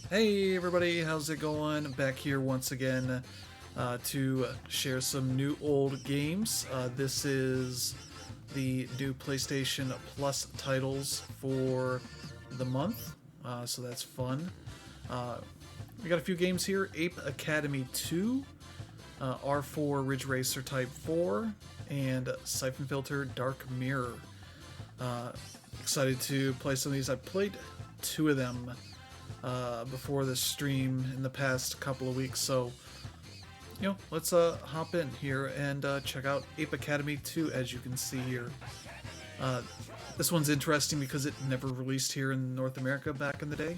Hey everybody, how's it going? Back here once again to share some new old games. This is the new PlayStation Plus titles for the month, so that's fun. Uh, we got a few games here: Ape Academy 2, R4 Ridge Racer Type 4, and Syphon Filter Dark Mirror. Excited to play some of these. I played two of them before the stream in the past couple of weeks, so let's hop in here and check out Ape Academy 2. As you can see here, this one's interesting because it never released here in North America back in the day.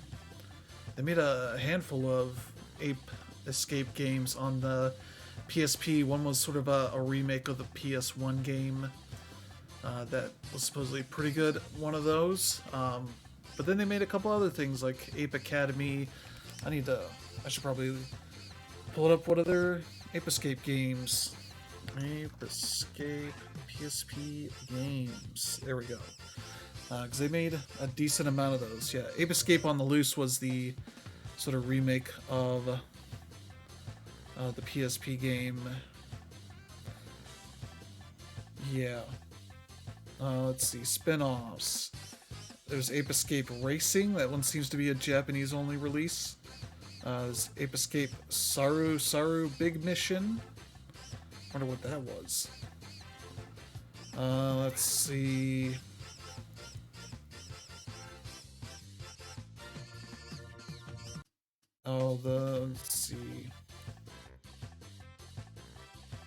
They made a handful of Ape Escape games on the PSP. One was sort of a remake of the PS1 game that was supposedly pretty good, one of those. But then they made a couple other things like Ape Academy. I should probably pull it up. What other Ape Escape games? Ape Escape PSP games. There we go. Because they made a decent amount of those. Yeah, Ape Escape on the Loose was the sort of remake of the PSP game. Yeah. Let's see. Spin-offs. There's Ape Escape Racing. That one seems to be a Japanese-only release. There's Ape Escape Saru Big Mission. Wonder what that was. Let's see. Let's see.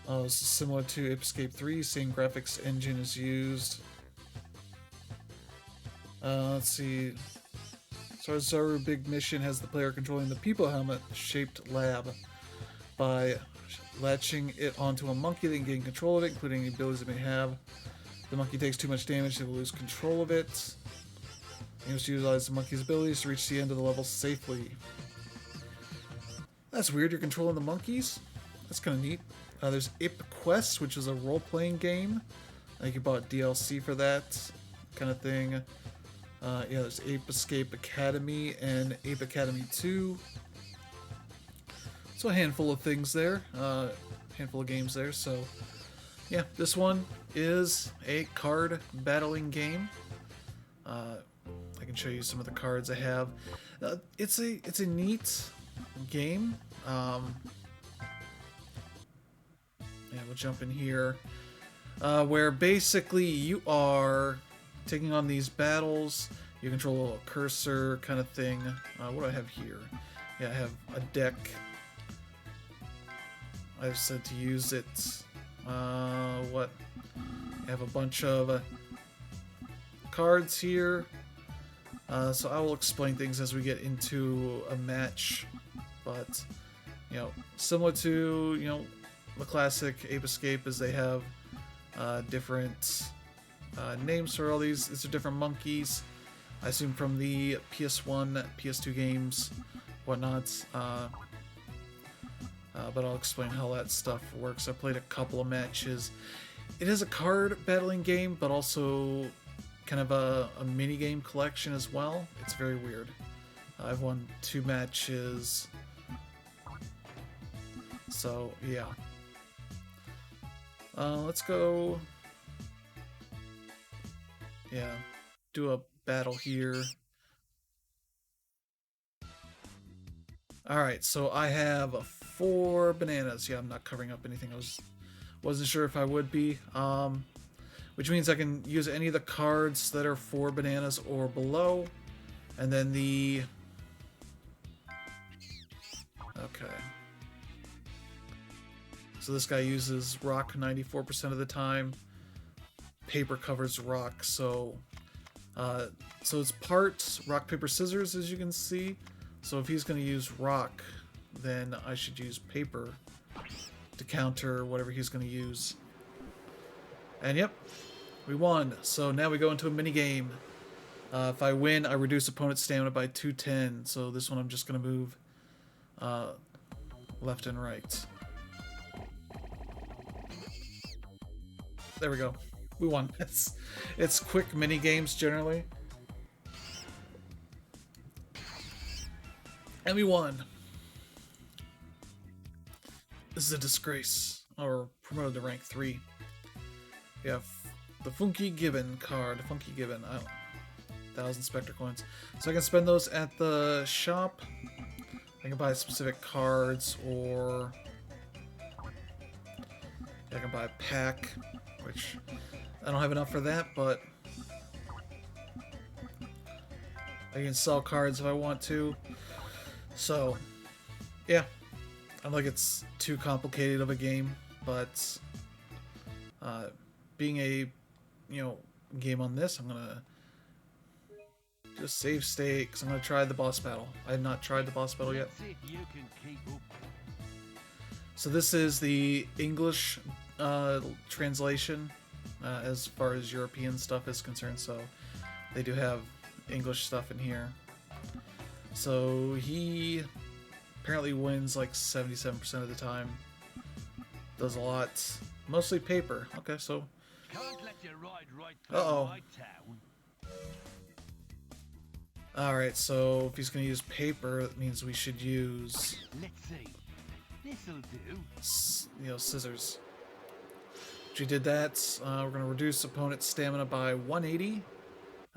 Oh, this is similar to Ape Escape 3. Same graphics engine is used. Let's see. Zaru Big Mission has the player controlling the people helmet-shaped lab by latching it onto a monkey. They can gain control of it, including the abilities it may have. If the monkey takes too much damage, they will lose control of it. You must utilize the monkey's abilities to reach the end of the level safely. That's weird, you're controlling the monkeys? That's kind of neat. There's Ape Quest, which is a role-playing game. I think you bought DLC for that kind of thing. Yeah, there's Ape Escape Academy and Ape Academy 2. So a handful of things there. Handful of games there. So yeah, this one is a card battling game. I can show you some of the cards I have. It's a neat game. Yeah, we'll jump in here. Where basically you are taking on these battles. You control a cursor kind of thing. What do I have here? Yeah, I have a deck. I've said to use it. What? I have a bunch of cards here. So I will explain things as we get into a match. But, similar to, the classic Ape Escape is they have different names for all these. These are different monkeys. I assume from the PS1, PS2 games, whatnot. But I'll explain how that stuff works. I played a couple of matches. It is a card battling game, but also kind of a mini game collection as well. It's very weird. I've won 2 matches. So, yeah. Let's go. Yeah, do a battle here. Alright, so I have 4 bananas. Yeah, I'm not covering up anything. Wasn't sure if I would be. Which means I can use any of the cards that are 4 bananas or below. And then the... Okay. So this guy uses rock 94% of the time. Paper covers rock, so it's part rock, paper, scissors, as you can see. So if he's going to use rock, then I should use paper to counter whatever he's going to use. And yep, we won. So now we go into a mini game. If I win, I reduce opponent's stamina by 210. So this one I'm just going to move left and right. There we go. We won. It's quick mini games generally. And we won. This is a disgrace. Or promoted to rank 3. We have the Funky Gibbon card. Funky Gibbon. 1,000 Spectre coins. So I can spend those at the shop. I can buy specific cards, or I can buy a pack, which I don't have enough for that, but I can sell cards if I want to. So, yeah. I don't think it's too complicated of a game, but being a, game on this, I'm gonna just save state, because I'm gonna try the boss battle. I have not tried the boss battle yet. So this is the English translation as far as European stuff is concerned, so they do have English stuff in here. So he apparently wins like 77% of the time. Does a lot. Mostly paper. Okay, so... Uh-oh. Alright, so if he's going to use paper, that means we should use... Let's see. This'll do. Scissors. If we did that, we're going to reduce opponent's stamina by 180,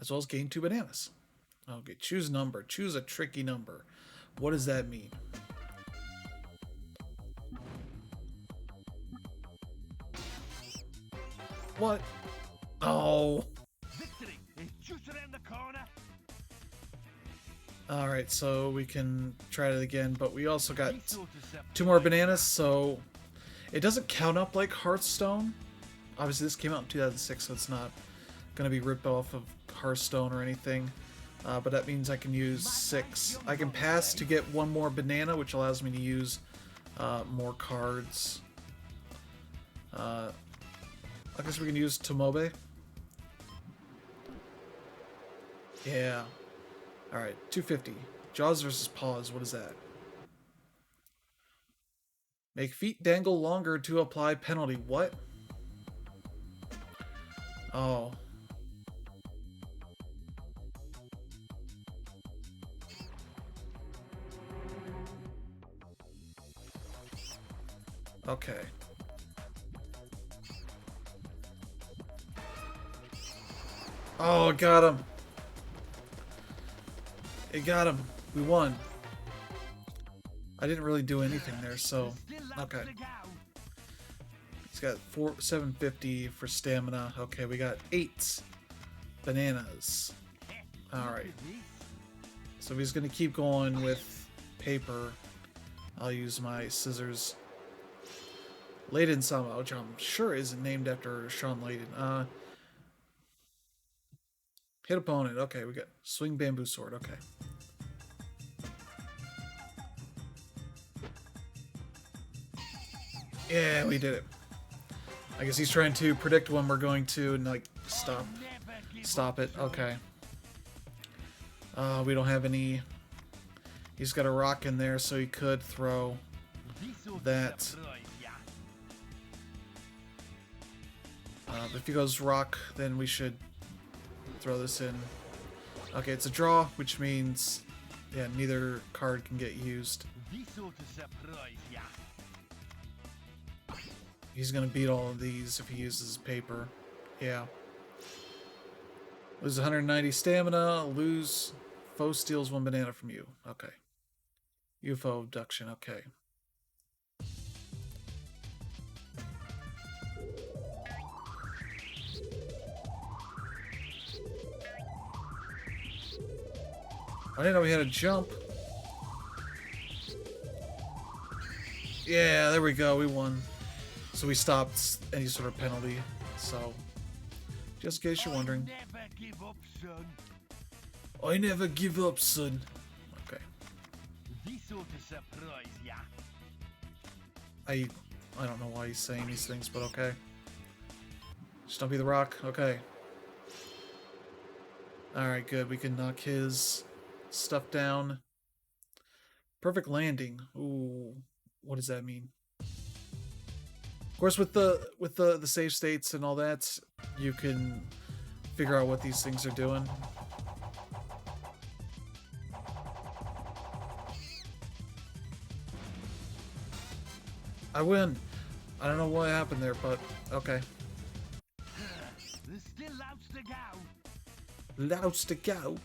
as well as gain 2 bananas. Okay, choose number. Choose a tricky number. What does that mean? What? Oh. Victory is just around the corner. Alright, so we can try it again, but we also got 2 more bananas, so it doesn't count up like Hearthstone. Obviously, this came out in 2006, so it's not going to be ripped off of Hearthstone or anything. But that means I can use 6. I can pass to get 1 more banana, which allows me to use more cards. I guess we can use Tomobe. Yeah. Alright, 250. Jaws versus Paws, what is that? Make feet dangle longer to apply penalty. What? Oh. Okay. Oh, it got him. It got him. We won. I didn't really do anything there, so... Okay. He's got 750 for stamina. Okay, we got 8 bananas. Alright. So if he's going to keep going with paper, I'll use my scissors. Layden Sama, which I'm sure isn't named after Sean Layden. Hit opponent. Okay, we got swing bamboo sword. Okay. Yeah, we did it. I guess he's trying to predict when we're going to and like stop it. Okay. We don't have any. He's got a rock in there, so he could throw that. If he goes rock, then we should throw this in. Okay, it's a draw, which means, yeah, neither card can get used. He's gonna beat all of these if he uses paper. Yeah. Lose 190 stamina, lose. Foe steals 1 banana from you. Okay. UFO abduction, okay. I didn't know we had a jump. Yeah, there we go, we won. So we stopped any sort of penalty, so... Just in case you're wondering. I never give up, son. Okay. I don't know why he's saying these things, but okay. Just don't be the rock, okay. Alright, good, we can knock his stuff down. Perfect landing. Ooh, what does that mean? Of course, with the save states and all that, you can figure out what these things are doing. I win. I don't know what happened there, but okay. There's still lots to go. Lots to go.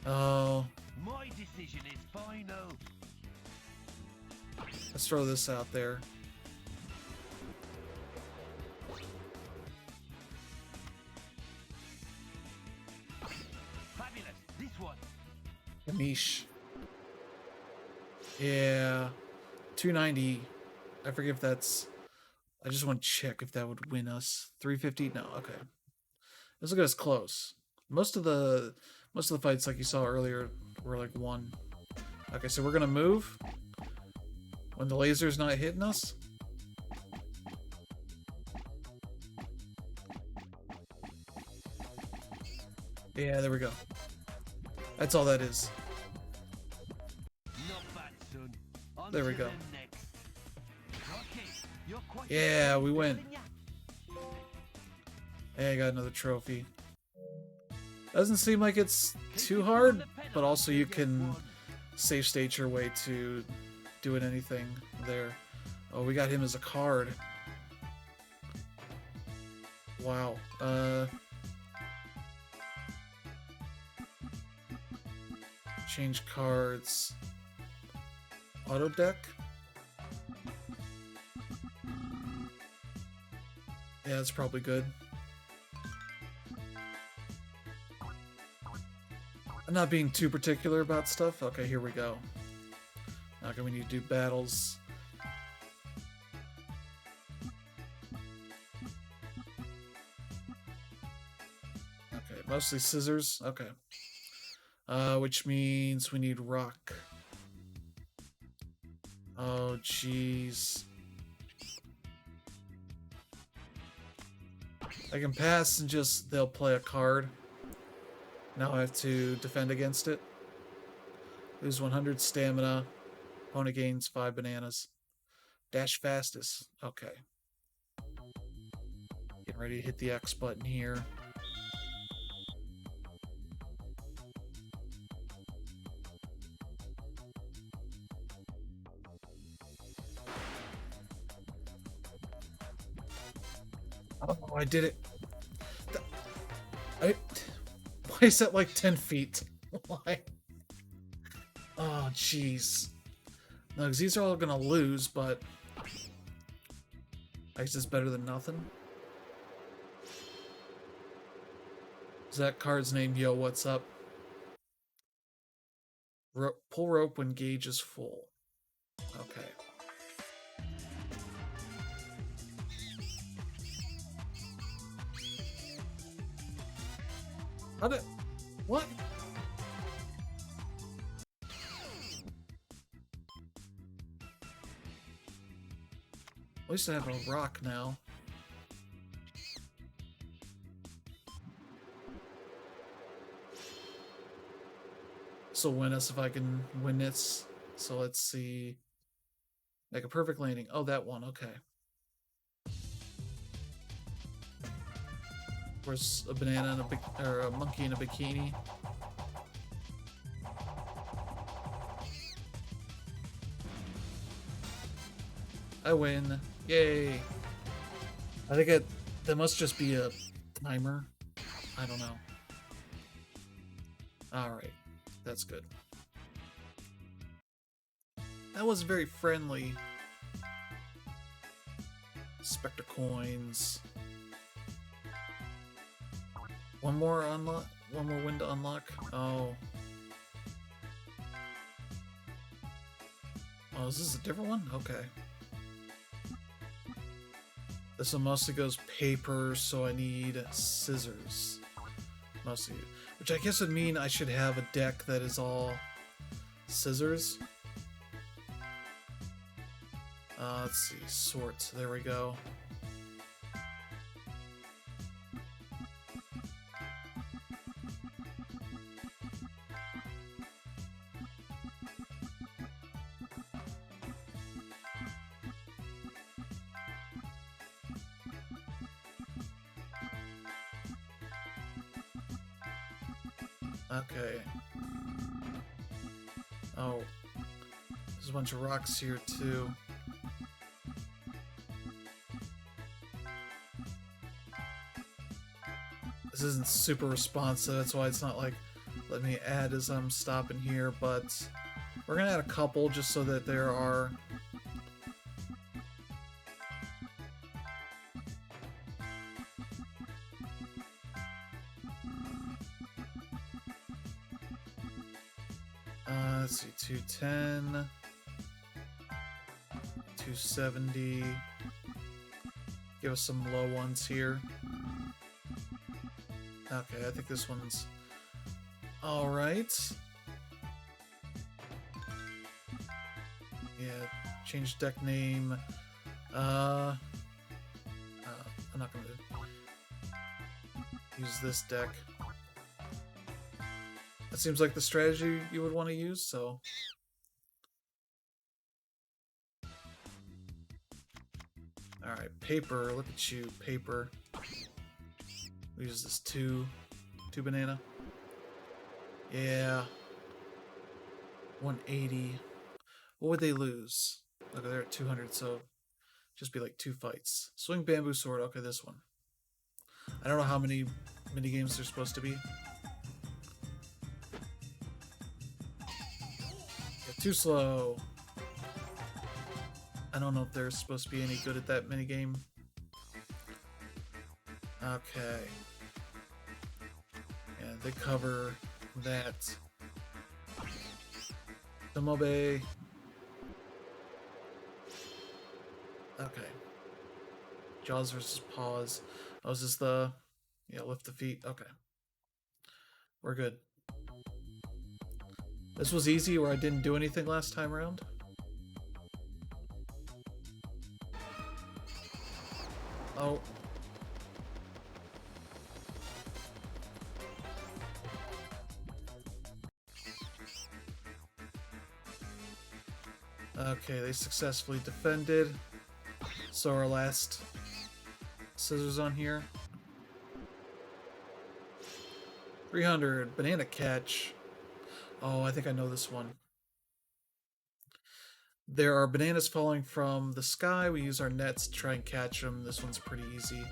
Oh. My decision is final. Let's throw this out there. Fabulous. This one. Amish. Yeah. 290. I forget if that's... I just want to check if that would win us. 350? No, okay. Let's look at us close. Most of the fights, like you saw earlier, were like 1. Okay, so we're gonna move when the laser's not hitting us. Yeah, there we go. That's all that is. Not bad, son. On There we to go. the next. Okay, you're quite Yeah, we win. feeling ya? Hey, I got another trophy. Doesn't seem like it's too hard, but also you can save state your way to doing anything there. Oh, we got him as a card. Wow. Change cards. Auto deck? Yeah, that's probably good. I'm not being too particular about stuff. Okay, here we go. Okay, we need to do battles. Okay, mostly scissors. Okay. Which means we need rock. Oh, jeez. I can pass and just, they'll play a card. Now I have to defend against it. Lose 100 stamina. Opponent gains 5 bananas. Dash fastest. Okay. Getting ready to hit the X button here. Oh, I did it. Why is that like 10 feet? Why? Oh, jeez. No, because these are all gonna lose, but I guess it's better than nothing. Is that card's name? Yo, what's up? Pull rope when gauge is full. Okay. How did... What? At least I have a rock now. This will win us if I can win this. So let's see. Make a perfect landing. Oh, that one. Okay. Where's a banana and a monkey in a bikini? I win. Yay. I think that must just be a timer. I don't know. Alright. That's good. That was very friendly. Spectre coins. One more unlock. One more win to unlock. Oh. Oh, is this a different one? Okay. This one mostly goes paper, so I need scissors. Mostly. Which I guess would mean I should have a deck that is all scissors. Let's see. Sort. There we go. Okay. Oh. There's a bunch of rocks here too. This isn't super responsive, that's why it's not like, let me add as I'm stopping here, but we're gonna add a couple just so that there are let's see, 210, 270. Give us some low ones here. Okay, I think this one's alright. Yeah, change deck name. I'm not gonna use this deck. That seems like the strategy you would want to use, so. Alright, paper, look at you, paper. We use this two banana. Yeah. 180. What would they lose? Okay, they're at 200, so just be like 2 fights. Swing bamboo sword, okay, this one. I don't know how many mini games there's supposed to be. Yeah, too slow. I don't know if they're supposed to be any good at that mini game. Okay. Yeah, they cover that. Tomobe. Okay. Jaws versus paws. Oh, is this the... Yeah, lift the feet. Okay. We're good. This was easy where I didn't do anything last time around. Oh. Okay, they successfully defended. So our last scissors on here. 300, banana catch. Oh, I think I know this one. There are bananas falling from the sky. We use our nets to try and catch them. This one's pretty easy.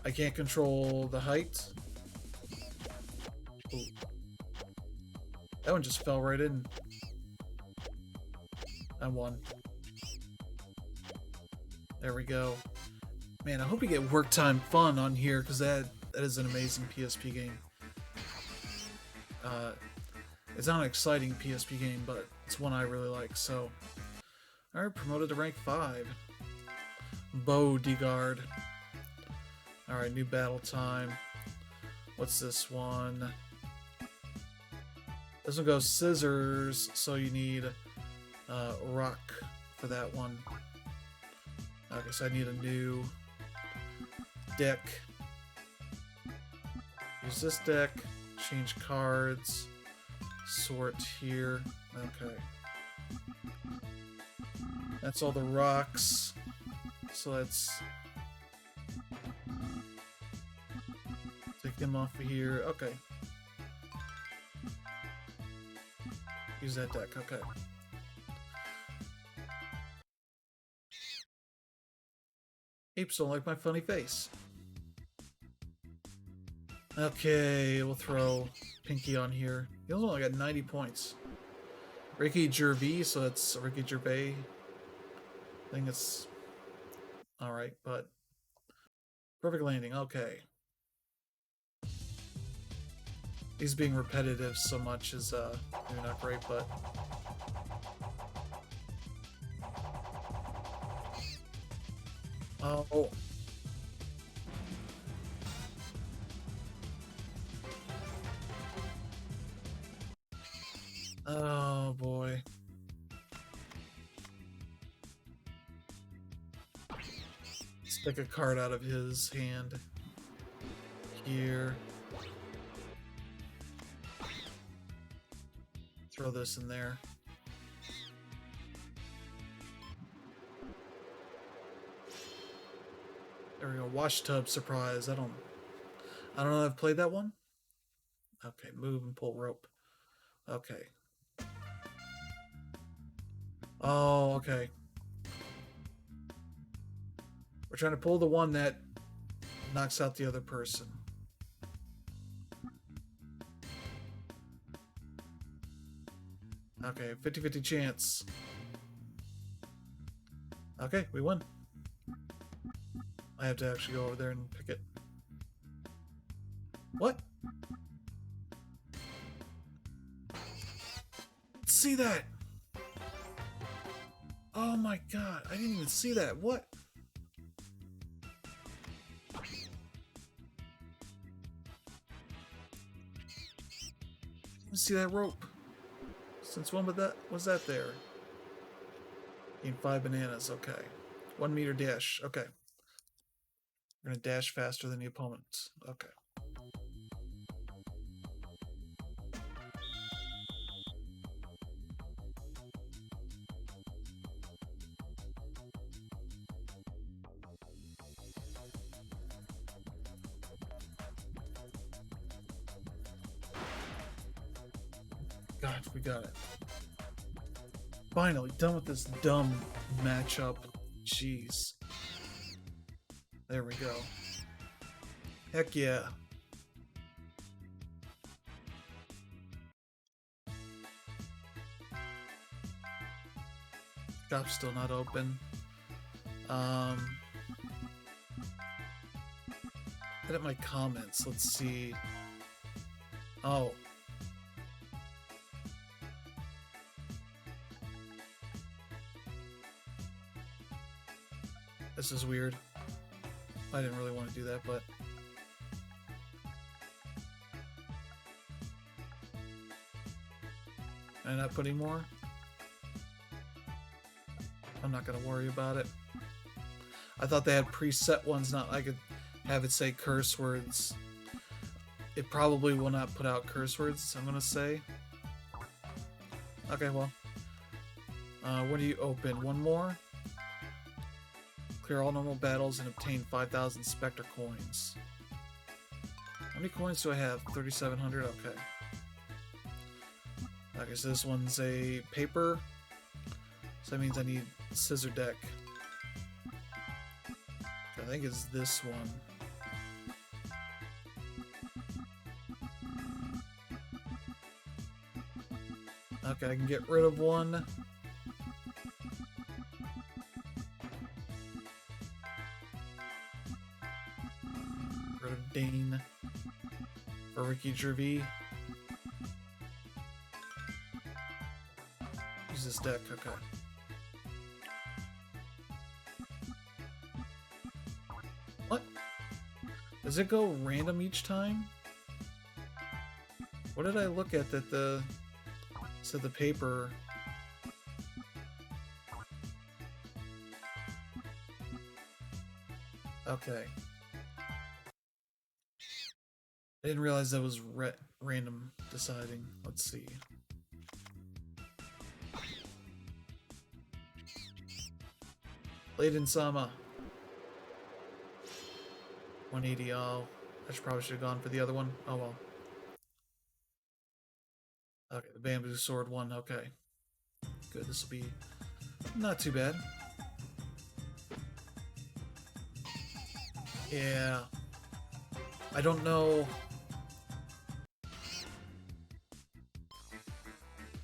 I can't control the height. Ooh. That one just fell right in. I won. There we go. Man, I hope you get work time fun on here, because that is an amazing PSP game. It's not an exciting PSP game, but it's one I really like, so. Alright, promoted to rank 5. Bow Guard. Alright, new battle time. What's this one? This one goes scissors, so you need rock for that one. Okay, so I need a new deck. Use this deck, change cards, sort here. Okay. That's all the rocks. So let's take them off of here. Okay. Use that deck. Okay. Apes don't like my funny face. Okay, we'll throw Pinky on here. He only got 90 points. Ricky Gervais, so that's Ricky Gervais. I think it's alright, but perfect landing, okay. He's being repetitive so much is maybe not great, but oh. Oh boy. Stick a card out of his hand. Here. throw this in there. There we go. Wash tub surprise. I don't know if I've played that one. Okay, move and pull rope. Okay. Oh, okay. We're trying to pull the one that knocks out the other person. Okay, 50-50 chance. Okay, we won. I have to actually go over there and pick it. What? See that? Oh my god, I didn't even see that. What? Didn't see that rope. Since when was that there? Need 5 bananas, okay. 1 meter dash, okay. We're gonna dash faster than the opponent. Okay. God, we got it. Finally, done with this dumb matchup. Jeez. There we go. Heck yeah. Shop's still not open. Edit my comments. Let's see. Oh. This is weird. I didn't really want to do that, but... Am I not putting more? I'm not going to worry about it. I thought they had preset ones, not I could have it say curse words. It probably will not put out curse words, I'm going to say. Okay, well. What do you open? One more? Clear all normal battles and obtain 5,000 Spectre coins. How many coins do I have? 3,700? Okay. Okay, so this one's a paper. So that means I need scissor deck. I think it's this one. Okay, I can get rid of one. Rid of Dane. Or Ricky Gervais. Use this deck, okay. What? Does it go random each time? What did I look at that the... said the paper... Okay. I didn't realize that was random deciding. Let's see. Late in Sama. 180. Oh, I probably should have gone for the other one. Oh well. Okay, the bamboo sword one. Okay. Good. This will be not too bad. Yeah. I don't know.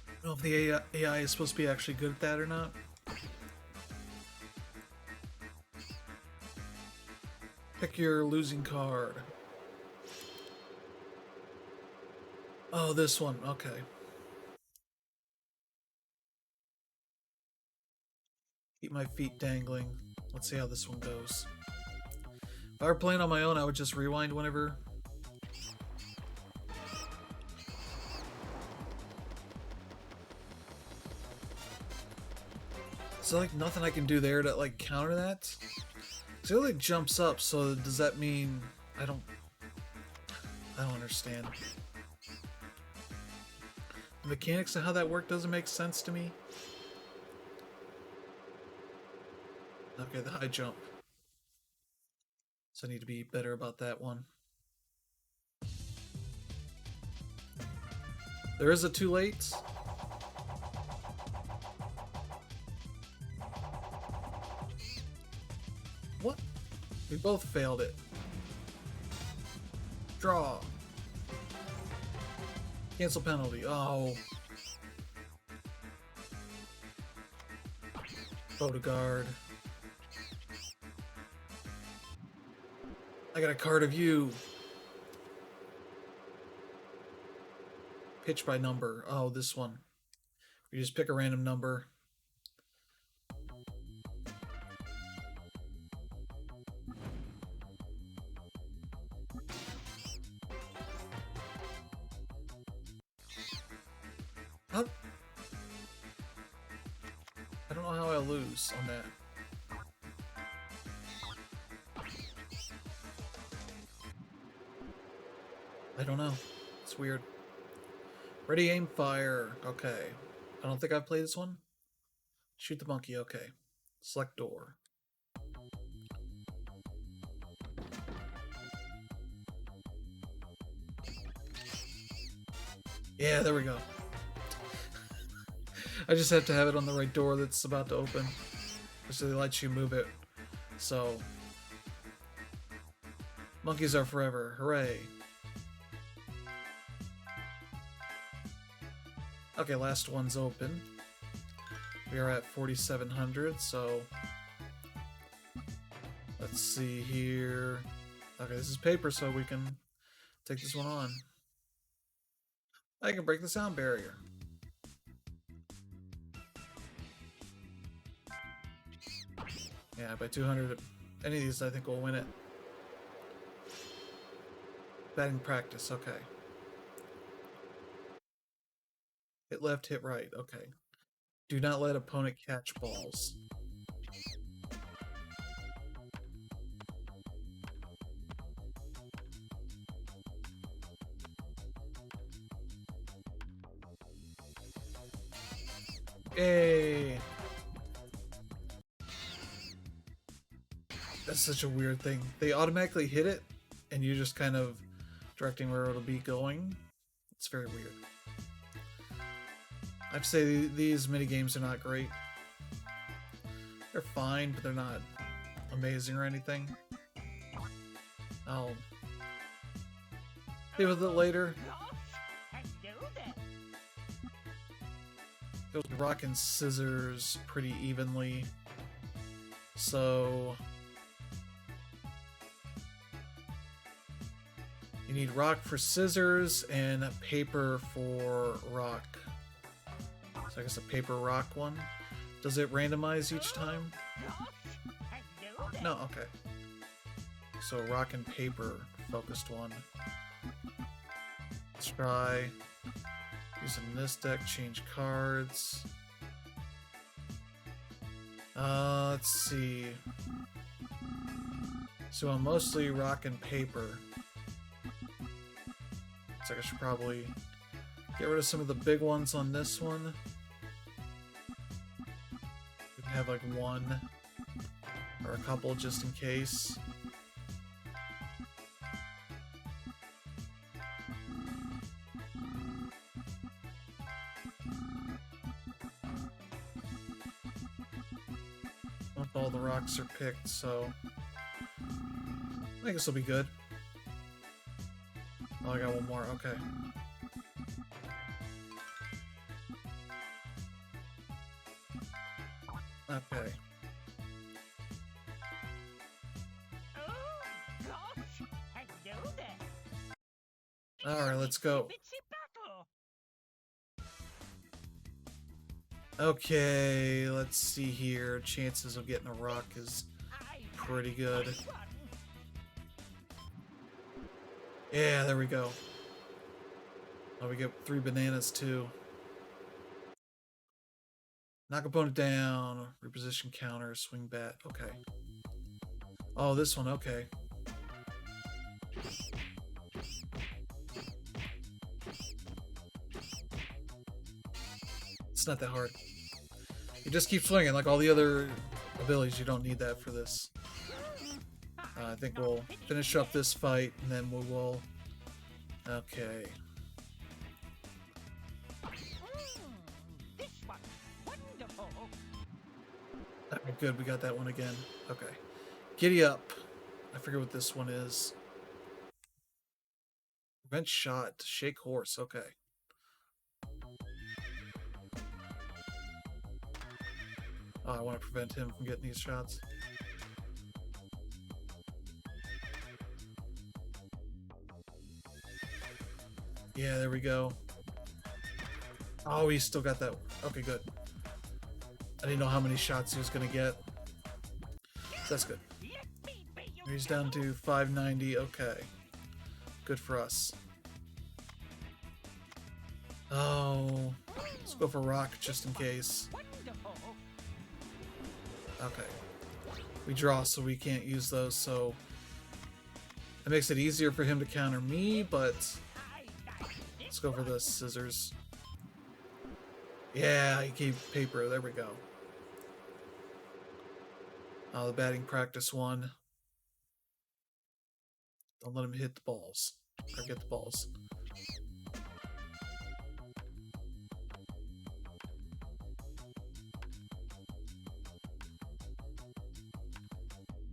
I don't know if the AI is supposed to be actually good at that or not. Pick your losing card. Oh, this one. Okay. Keep my feet dangling. Let's see how this one goes. If I were playing on my own, I would just rewind whenever. Is there like nothing I can do there to like counter that? So it like jumps up, so does that mean I don't understand. The mechanics of how that worked doesn't make sense to me. Okay, the high jump. So I need to be better about that one. There is a too late. What? We both failed it. Draw. Cancel penalty. Oh. Photo guard. I got a card of you. Pitch by number. Oh, this one. You just pick a random number. How? I don't know how I lose on that. I don't know. It's weird. Ready, aim, fire. Okay. I don't think I've played this one. Shoot the monkey. Okay. Select door. Yeah, there we go. I just have to have it on the right door that's about to open. So they let you move it. So monkeys are forever. Hooray. Okay, last one's open. We are at 4,700, so let's see here. Okay, this is paper, so we can take this one on. I can break the sound barrier. Yeah, by 200, any of these I think will win it. Batting practice, okay. Hit left, hit right, okay. Do not let opponent catch balls. Yay! That's such a weird thing. They automatically hit it, and you're just kind of directing where it'll be going. It's very weird. I have to say these mini games are not great. They're fine, but they're not amazing or anything. I'll deal with it later. Goes rock and scissors pretty evenly. So you need rock for scissors and paper for rock. So I guess a paper rock one. Does it randomize each time? No, okay. So rock and paper focused one. Let's try using this deck, change cards. Let's see. So I'm mostly rock and paper. So I should probably get rid of some of the big ones on this one. We can have like one or a couple just in case. All the rocks are picked, so I think this will be good. Oh, I got one more. Okay. Okay. Alright, let's go. Okay, let's see here. Chances of getting a rock is pretty good. Yeah, there we go. Oh, we get 3 bananas too. Knock opponent down. Reposition counter. Swing bat. Okay. Oh, this one. Okay. It's not that hard. You just keep swinging like all the other abilities. You don't need that for this. I think we'll finish up this fight and then we will... Okay. This one's wonderful. Alright, good, we got that one again. Okay. Giddy up. I forget what this one is. Prevent shot. Shake horse. Okay. Oh, I want to prevent him from getting these shots. Yeah, there we go. Oh, he still got that. Okay, good. I didn't know how many shots he was going to get. So that's good. He's down to 590. Okay. Good for us. Oh. Let's go for rock just in case. Okay. We draw, so we can't use those, so... That makes it easier for him to counter me, but... Let's go for the scissors. Yeah, he gave paper. There we go. The batting practice one. Don't let him hit the balls. Or get the balls.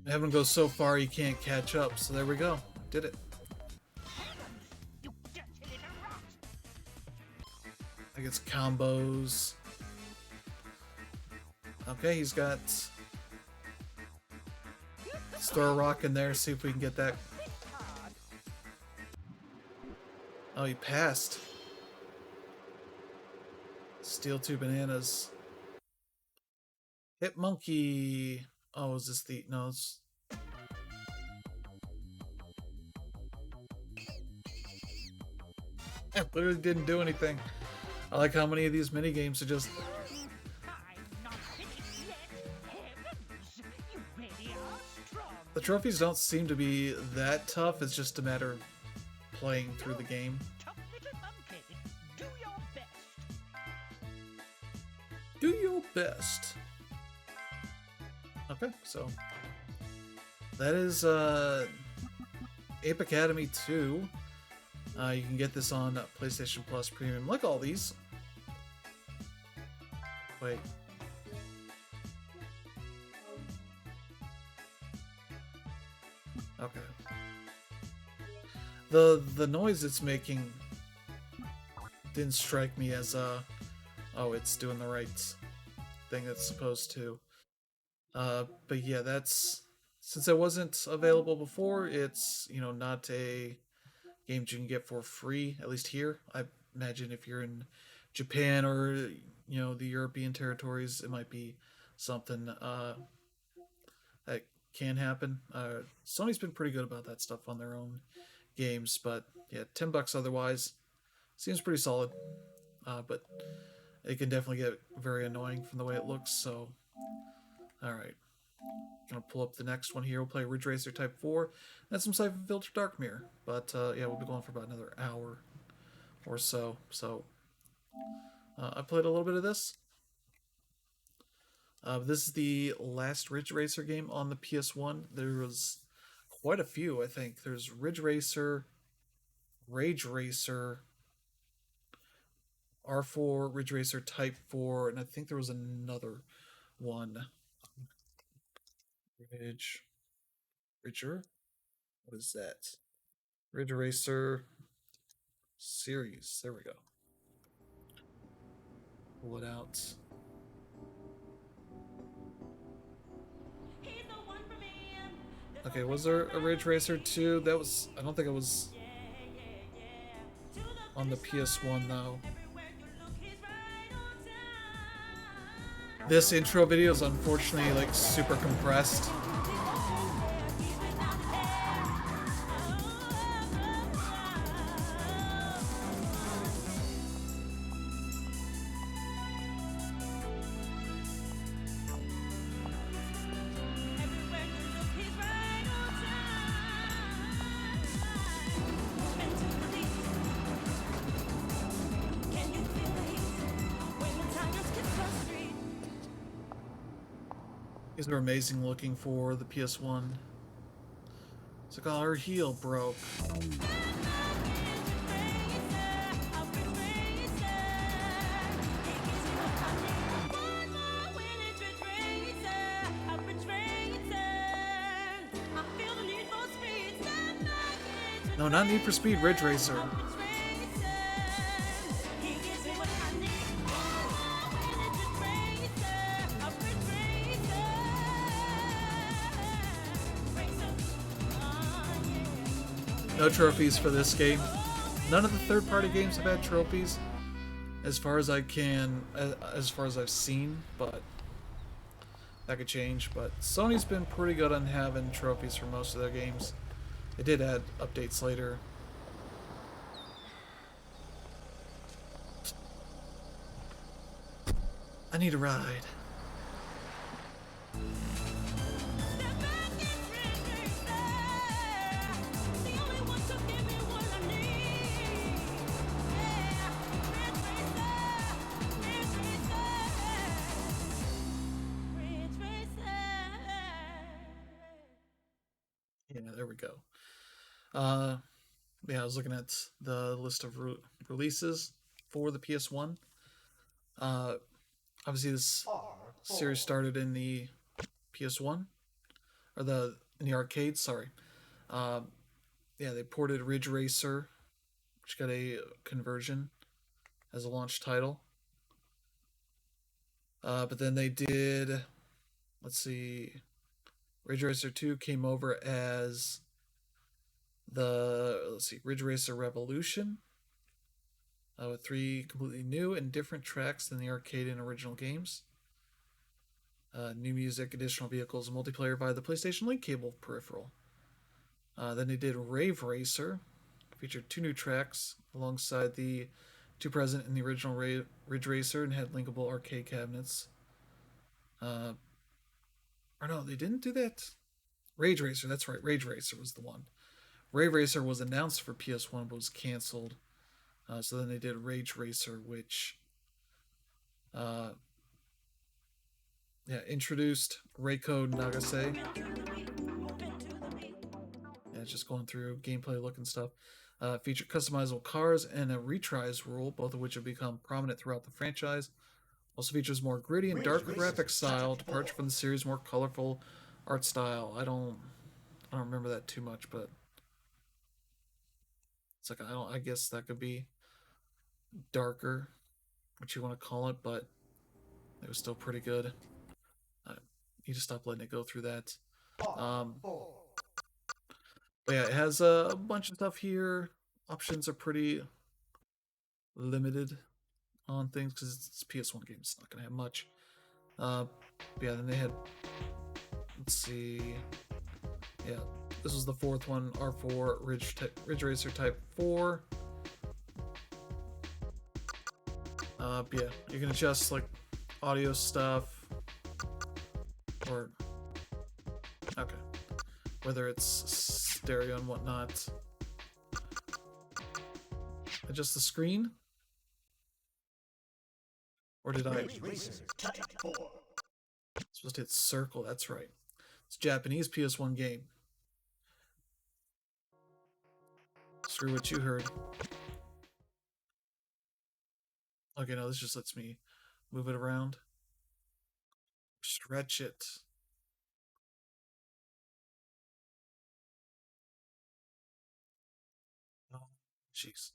Having him go so far he can't catch up, so there we go. Did it. I guess combos. Okay, he's got... Let's throw a rock in there, see if we can get that. Oh, he passed. Steal 2 bananas. Hit monkey. Oh, is this the... No, it's... It literally didn't do anything. I like how many of these mini games are just... The trophies don't seem to be that tough, it's just a matter of playing through the game. Do your best. Okay, so... That is, Ape Academy 2. You can get this on PlayStation Plus Premium, like all these. Wait. Okay. The noise it's making didn't strike me as oh, it's doing the right thing it's supposed to. But yeah, that's, since it wasn't available before, it's, you know, not a game you can get for free, at least here. I imagine if you're in Japan or, you know, the European territories, it might be something that can happen. Sony's been pretty good about that stuff on their own games, but yeah, $10 otherwise seems pretty solid. But it can definitely get very annoying from the way it looks, so alright. Gonna pull up the next one here. We'll play Ridge Racer Type 4 and some Syphon Filter Dark Mirror. But yeah, we'll be going for about another hour or so. So I played a little bit of this. This is the last Ridge Racer game on the PS1. There was quite a few, I think. There's Ridge Racer, Rage Racer, R4, Ridge Racer Type 4, and I think there was another one. Ridger? What is that? Ridge Racer series. There we go. Pull it out. Okay, was there a Ridge Racer 2? That was... I don't think it was on the PS1, though. This intro video is unfortunately, like, super compressed. These are amazing looking for the PS1. It's like, oh, her heel broke. No, not Need for Speed, Ridge Racer. No trophies for this game. None of the third-party games have had trophies, as far as as far as I've seen. But that could change. But Sony's been pretty good on having trophies for most of their games. They did add updates later. I need a ride. Yeah, there we go. Uh, yeah, I was looking at the list of releases for the PS1. Uh, Obviously, this series started in the PS1 or in the arcade. Sorry. Um, yeah, they ported Ridge Racer, which got a conversion as a launch title. But then they did, let's see, Ridge Racer 2 came over as Ridge Racer Revolution, with three completely new and different tracks than the arcade and original games. New music, additional vehicles, and multiplayer via the PlayStation Link cable peripheral. Then they did Rave Racer, featured two new tracks alongside the two present in the original Ridge Racer and had linkable arcade cabinets. Uh, or no, they didn't do that. Rage Racer, that's right. Rage Racer was the one. Rave Racer was announced for PS1 but was canceled. So then they did Rage Racer, which uh, introduced Reiko Nagase. Yeah, it's just going through gameplay look and stuff. Featured customizable cars and a retries rule, both of which have become prominent throughout the franchise. Also features more gritty and darker graphic style, departure from the series' more colorful art style. I don't remember that too much, but it's like I guess that could be darker, what you want to call it, but it was still pretty good. I need to stop letting it go through that. Um, but yeah, it has a bunch of stuff here. Options are pretty limited on things because it's a PS1 game. It's not gonna have much. Yeah, then they had. Let's see. Yeah, this was the fourth one. R4 Ridge Racer Type 4. Yeah, you can adjust like audio stuff, or okay, whether it's stereo and whatnot. Adjust the screen, or did I? Supposed to hit circle. That's right. It's a Japanese PS1 game. Screw what you heard. Okay, no, this just lets me move it around. Stretch it. Oh, jeez.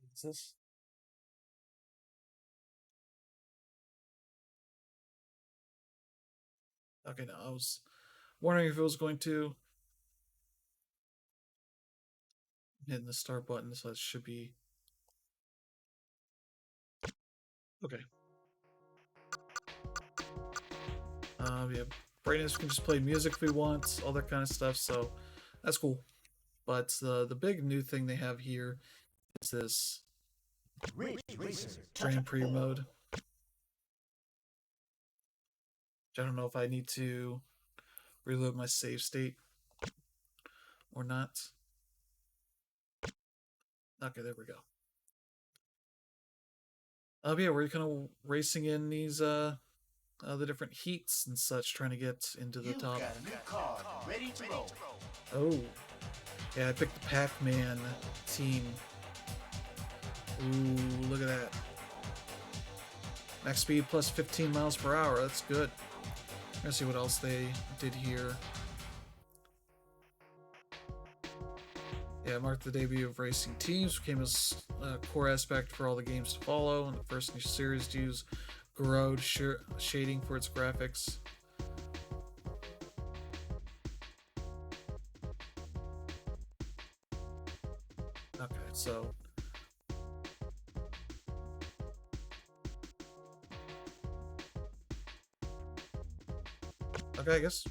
What's this? Okay, no, I was wondering if it was going to hit the start button, so it should be okay. Yeah, brightness, we can just play music if we want, all that kind of stuff. So that's cool. But the big new thing they have here is this Grand Prix mode. I don't know if I need to reload my save state or not. Okay, there we go. Yeah, we're kind of racing in these the different heats and such, trying to get into the You've top. got a new card ready to roll. Oh, yeah, I picked the Pac-Man team. Ooh, look at that. Max speed plus 15 miles per hour. That's good. Let's see what else they did here. Yeah, marked the debut of racing teams, became a core aspect for all the games to follow, and the first new series to use Garode shading for its graphics. Okay, so okay, I guess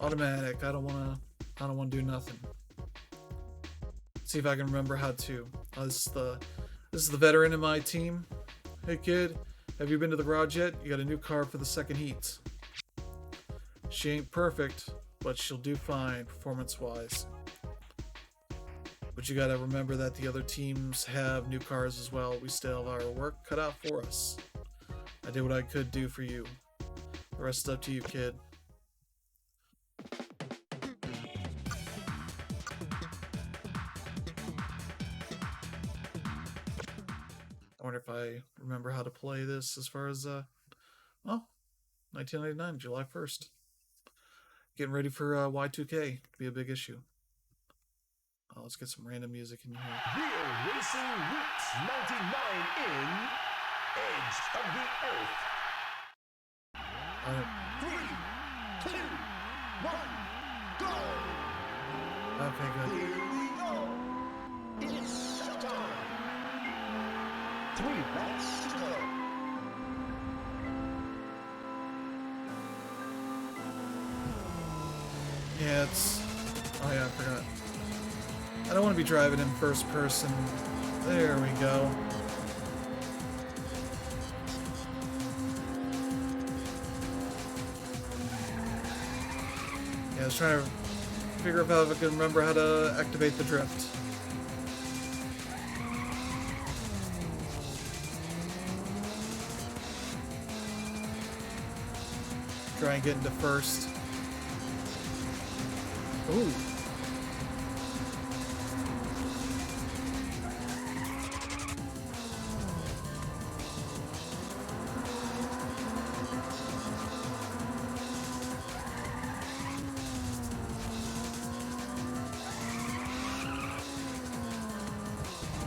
automatic. I don't wanna do nothing. See if I can remember how to. This is the veteran in my team. Hey kid, have you been to the garage yet? You got a new car for the second heat. She ain't perfect, but she'll do fine performance-wise. But you gotta remember that the other teams have new cars as well. We still have our work cut out for us. I did what I could do for you. The rest is up to you, kid. I wonder if I remember how to play this as far as, well, 1999, July 1st. Getting ready for Y2K to be a big issue. Let's get some random music in here. Real Racing Roots 99 in Edge of the Earth. 3, 2, 1, go! Okay, good. Here we go. It's showtime. 3 laps to go. Yeah, it's... Oh yeah, I forgot. I don't want to be driving in first person. There we go. Yeah, I was trying to figure out if I can remember how to activate the drift. Try and get into first. Ooh.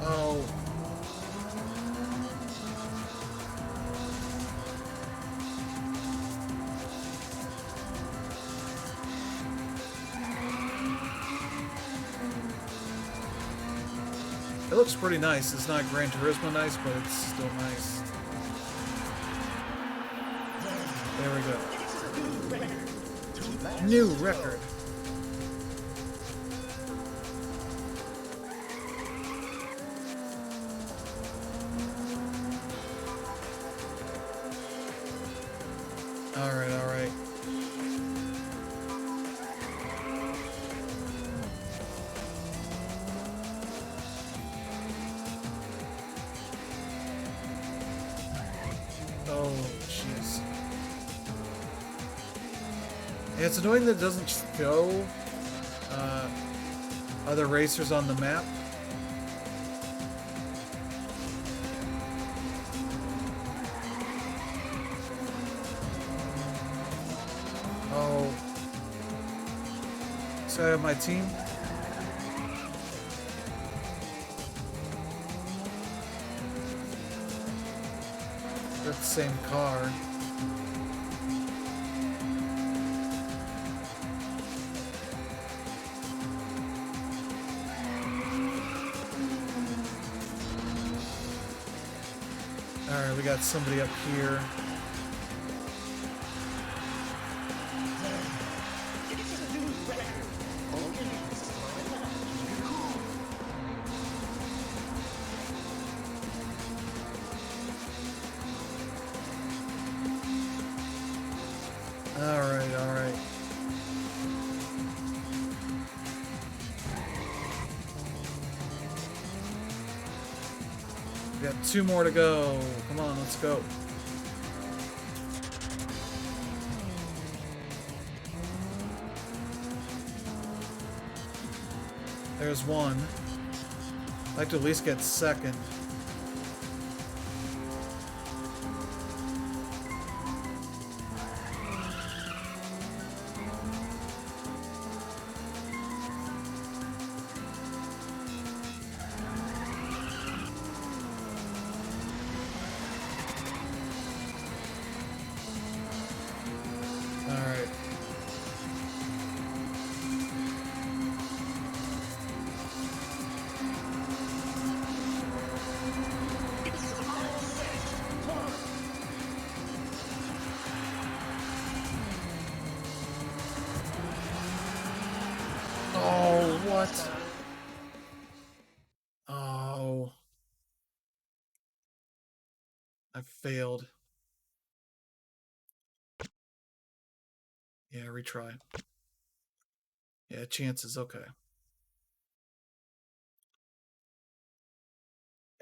Oh. It looks pretty nice. It's not Gran Turismo nice, but it's still nice. There we go. New record. Alright, alright. Oh, jeez. Yeah, it's annoying that it doesn't show other racers on the map. Oh. So I have my team. They're the same car. Alright, we got somebody up here. Alright, alright. We got 2 more to go. Come on, let's go. There's one. I'd like to at least get second. Alright. Oh, what? Oh. I failed. Yeah, retry. Yeah, chances, okay.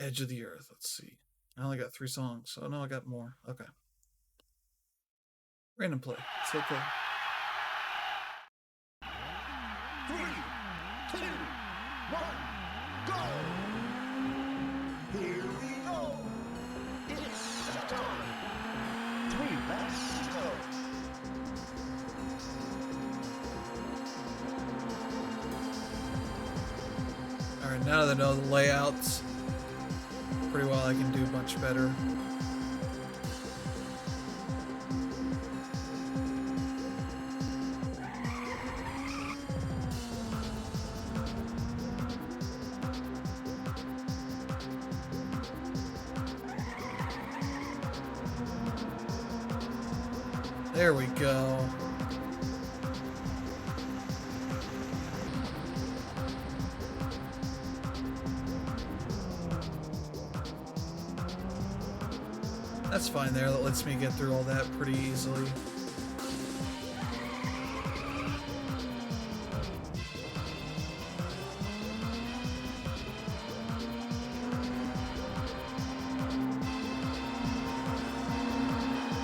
Edge of the Earth, let's see. I only got 3 songs. Oh no, I got more. Okay. Random play. It's okay. 3, 2, 1, go! Here we go! It's time! 3 laps to go! Alright, now that I know the layouts pretty well, I can do much better. There we go. That's fine there. That lets me get through all that pretty easily.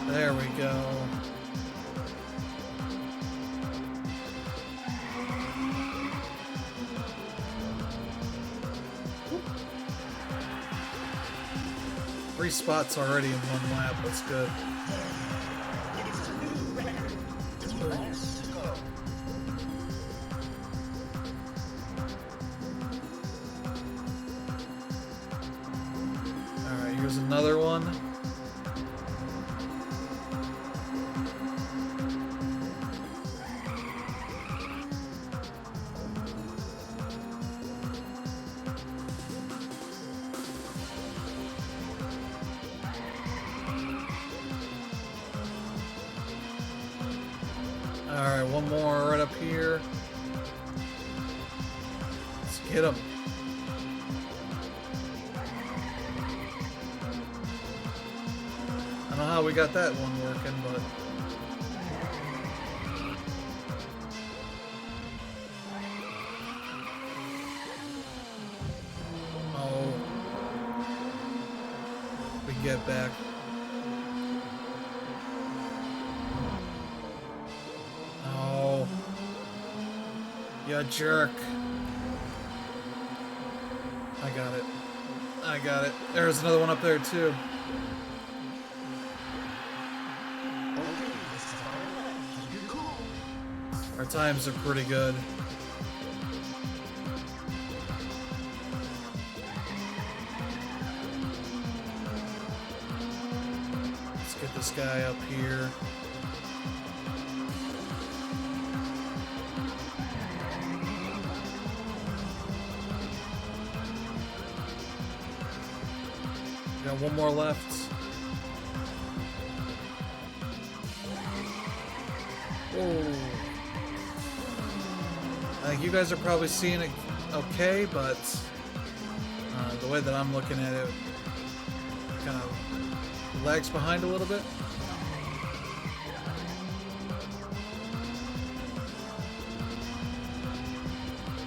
There we go. Three spots already in one lap. That's good. It's a new record. 2 laps to go. Alright, here's another one. Alright, one more right up here. Let's get him. I don't know how we got that one working, but... Oh. We can get back. Oh. You jerk. I got it. I got it. There's another one up there too. Okay, this is our lap. Keep it cool. Our times are pretty good. Let's get this guy up here. Got one more left. Whoa. I think you guys are probably seeing it okay, but the way that I'm looking at it kind of lags behind a little bit.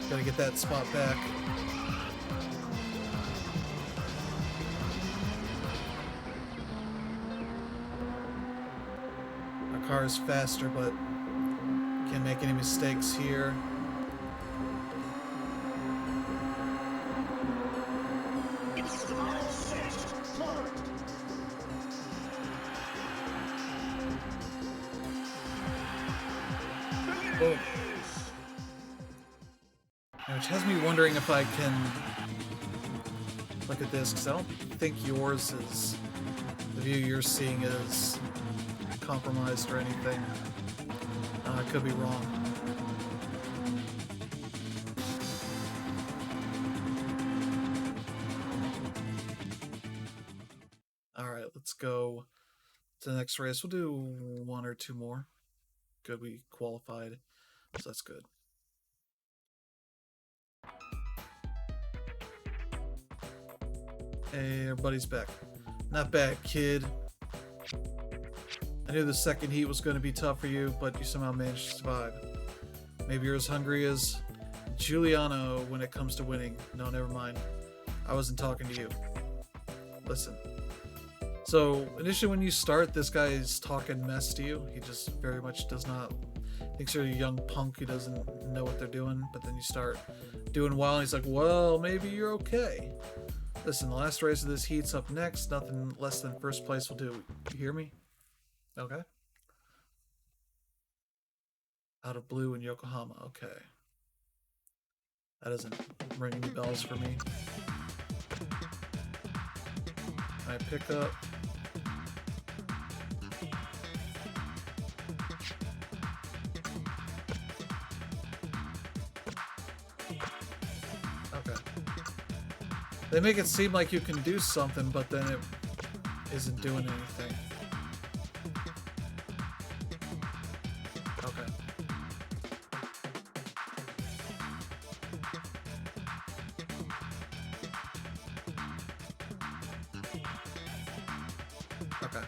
Gotta get that spot back. Our car is faster, but can't make any mistakes here. Boom. Which has me wondering if I can look at this, because I don't think yours is, the view you're seeing is compromised or anything. I could be wrong. Alright, let's go to the next race. We'll do one or two more. Good, we qualified, so that's good. Hey, everybody's back. Not bad, kid. I knew the second heat was going to be tough for you, but you somehow managed to survive. Maybe you're as hungry as Giuliano when it comes to winning. No, never mind. I wasn't talking to you. Listen. So, initially when you start, this guy is talking mess to you. He just very much does not... thinks you're a young punk who doesn't know what they're doing, but then you start doing well, and he's like, well, maybe you're okay. Listen, the last race of this heat's up next. Nothing less than first place will do. You hear me? Okay. Out of blue in Yokohama. Okay. That doesn't ring any bells for me. I pick up. Okay. They make it seem like you can do something, but then it isn't doing anything. Okay. Okay.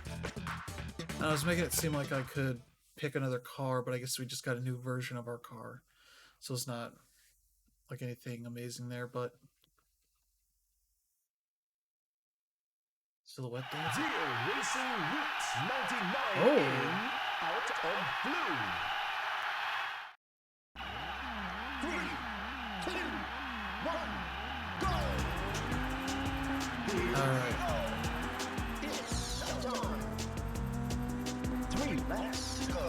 I was making it seem like I could pick another car, but I guess we just got a new version of our car. So it's not like anything amazing there, but silhouette dance. Deal Racing Route 99 Oh. in out of blue. 3, 2, 1, go! All right. It's time. 3 laps to go.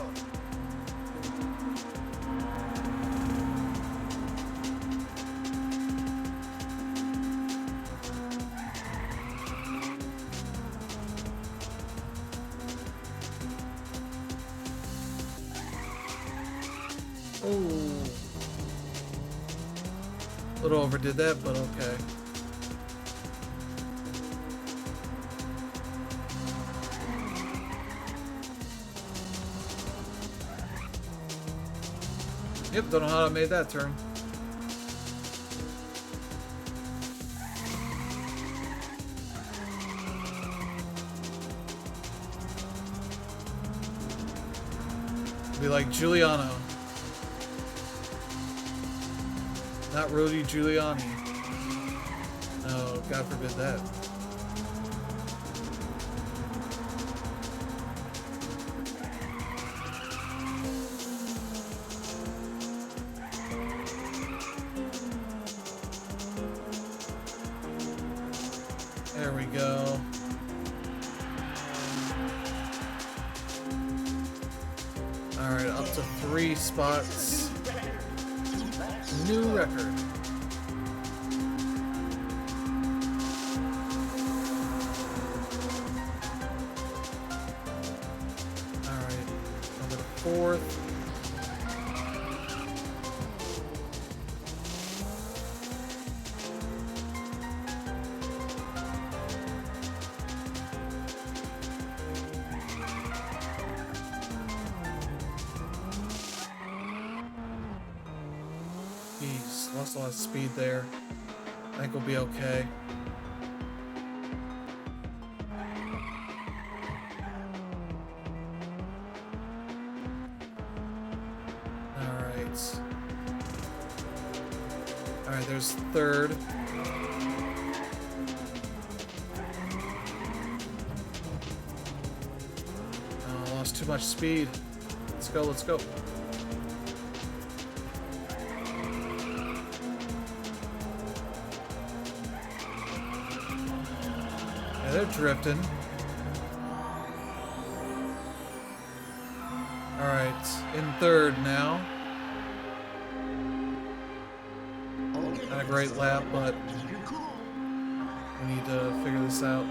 Oh. A little overdid that, but okay. Yep, don't know how I made that turn. Be like Giuliano. Not Rudy Giuliani. No, God forbid that. There we go. Alright, up to 3 spots. New record. Alright, number 4th. He's lost a lot of speed there. I think we'll be okay. Alright. Alright, there's 3rd. Oh, lost too much speed. Let's go, let's go. Yeah, they're drifting. Alright, in 3rd now. a great lap, but we need to figure this out.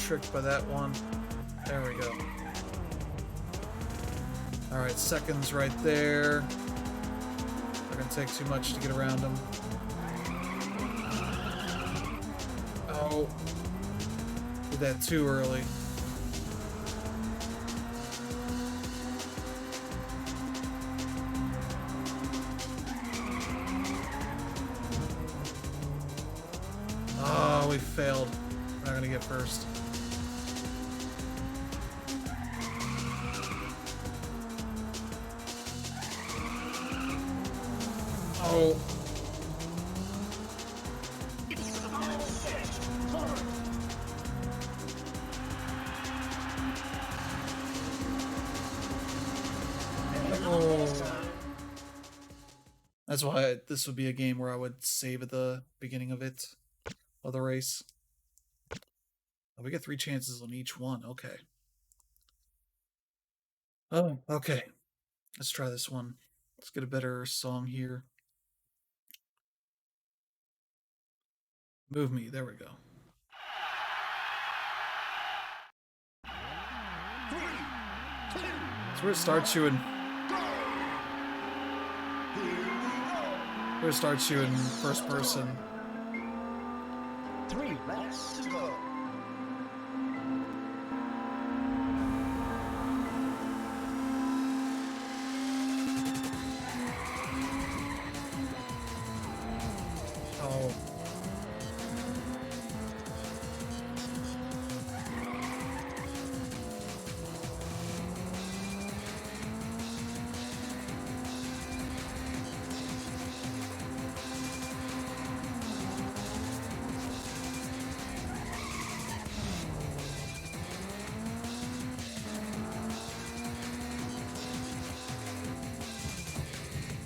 Tricked by that one. There we go. Alright, seconds right there. Not gonna take too much to get around him. Oh. Did that too early. Oh, we failed. We're not gonna get first. Oh. That's why this would be a game where I would save at the beginning of the race. Oh, we get 3 chances on each one. Okay. Oh, okay. Let's try this one. Let's get a better song here. Move me. There we go. That's where it starts you in. Where it starts you in first person. 3 laps to go. Oh.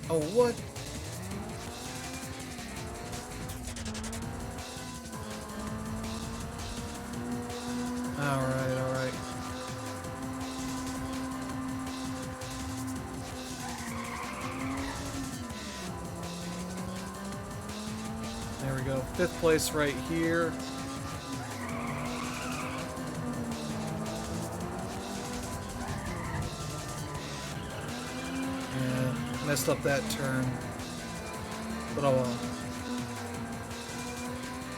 Oh, what? Alright, alright. There we go. 5th place right here. Messed up that turn, but oh well.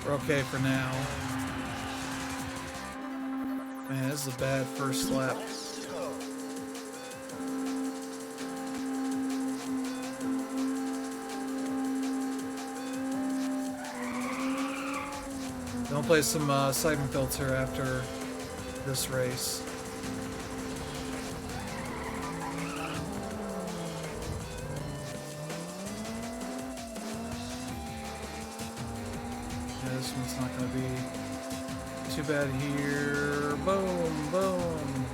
We're okay for now. Man, this is a bad first lap. Don't play some Syphon filter after this race. This one's not going to be too bad here. Boom, boom.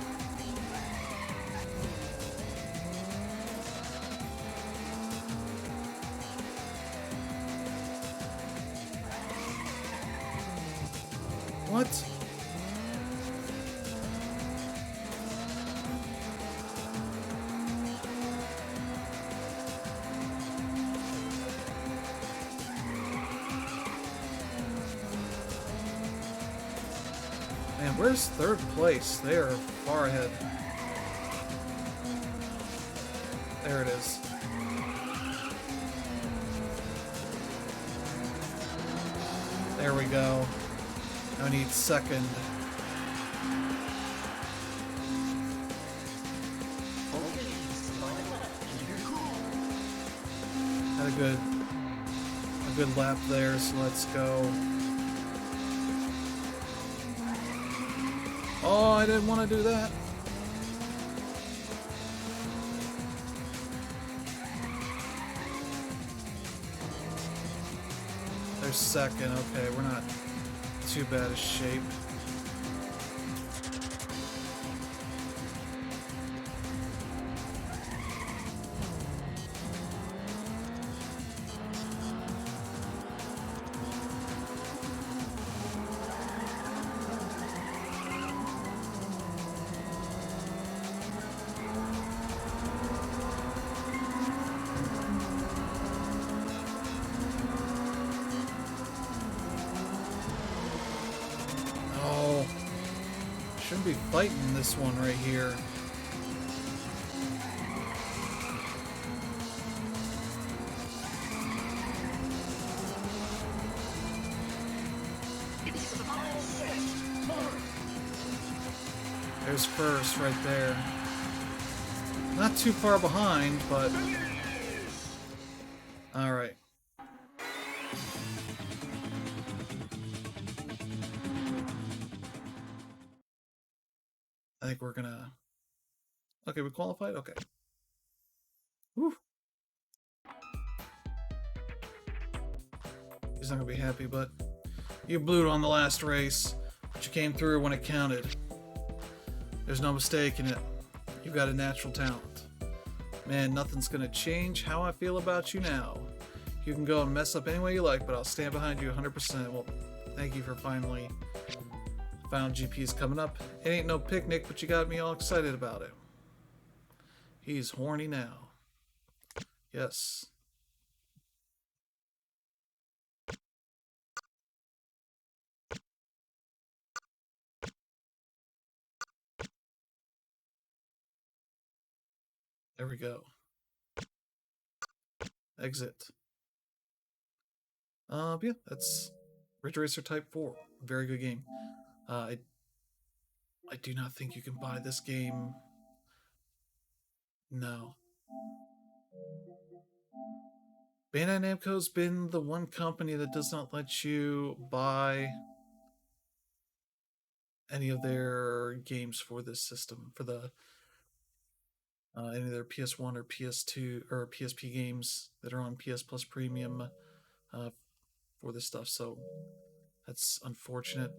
What? Man, where's 3rd place? They are far ahead. There it is. There we go. I need 2nd. Had a good lap there, so let's go. Oh, I didn't want to do that. They're 2nd. Okay, we're not too bad a shape. be fighting this one right here. There's first right there. Not too far behind, but... Alright. I think we're gonna... Okay, we qualified? Okay. Whew. He's not gonna be happy, but... You blew it on the last race, but you came through when it counted. There's no mistake in it. You've got a natural talent. Man, nothing's gonna change how I feel about you now. You can go and mess up any way you like, but I'll stand behind you 100%. Well, thank you for finally... Final GP is coming up. It ain't no picnic, but you got me all excited about it. He's horny now. Yes. There we go. Exit. Yeah, that's Ridge Racer Type 4. Very good game. I do not think you can buy this game. No. Bandai Namco's been the one company that does not let you buy any of their games for this system, for the any of their PS1 or PS2 or PSP games that are on PS Plus Premium for this stuff. So that's unfortunate,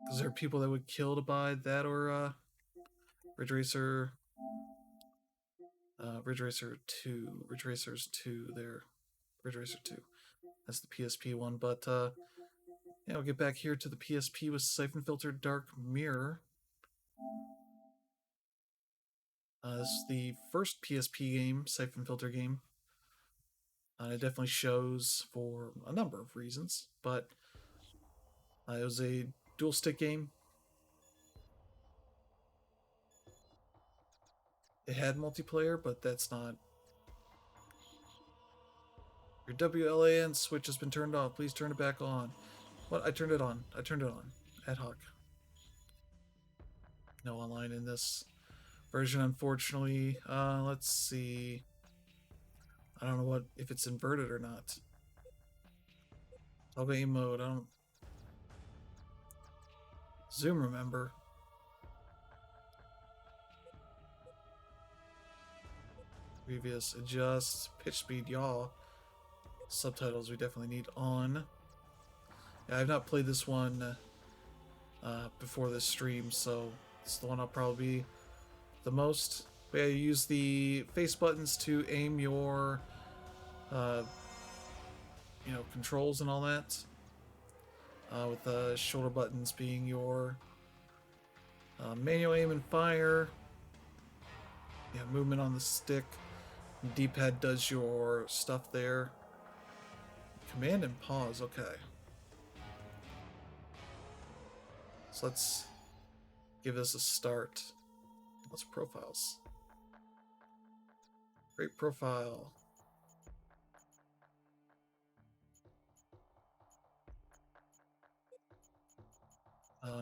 because there are people that would kill to buy that or Ridge Racer, Ridge Racer 2, Ridge Racers 2. There, Ridge Racer 2. That's the PSP one, but yeah, we'll get back here to the PSP with Syphon Filter Dark Mirror. This is the first PSP game, Syphon Filter game. It definitely shows for a number of reasons, but it was a dual stick game. It had multiplayer, but that's not... Your WLAN switch has been turned off. Please turn it back on. What? I turned it on. I turned it on. Ad hoc. No online in this version, unfortunately. Let's see. I don't know what if it's inverted or not. Toggle aim mode. I don't... Zoom, remember. Previous adjust pitch speed, y'all. Subtitles we definitely need on. Yeah, I've not played this one before this stream, so it's the one I'll probably be the most. But yeah, you use the face buttons to aim your controls and all that, with the shoulder buttons being your manual aim and fire. Yeah, movement on the stick. D-pad does your stuff there. Command and pause, okay. So let's give this a start. Let's profiles. Great profile.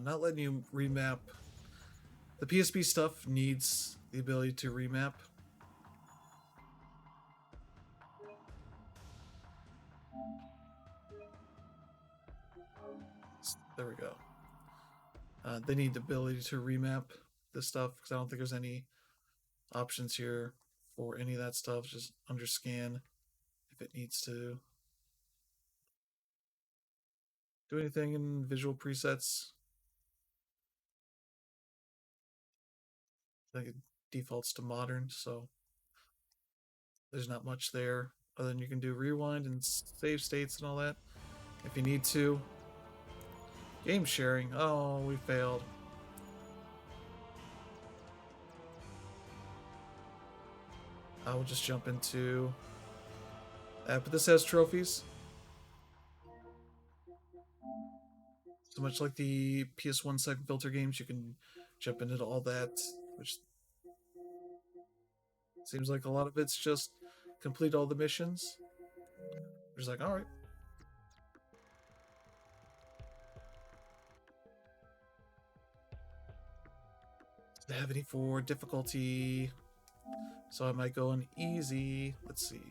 Not letting you remap. The PSP stuff needs the ability to remap. There we go. They need the ability to remap this stuff, because I don't think there's any options here for any of that stuff. Just underscan if it needs to do anything in visual presets. I think it defaults to modern, so there's not much there other than you can do rewind and save states and all that if you need to. Game sharing. Oh, we failed. I will just jump into that, but this has trophies. So much like the PS1 second filter games, you can jump into all that, which seems like a lot of it's just complete all the missions. Just like, all right. Do they have any for difficulty? So I might go on easy. Let's see.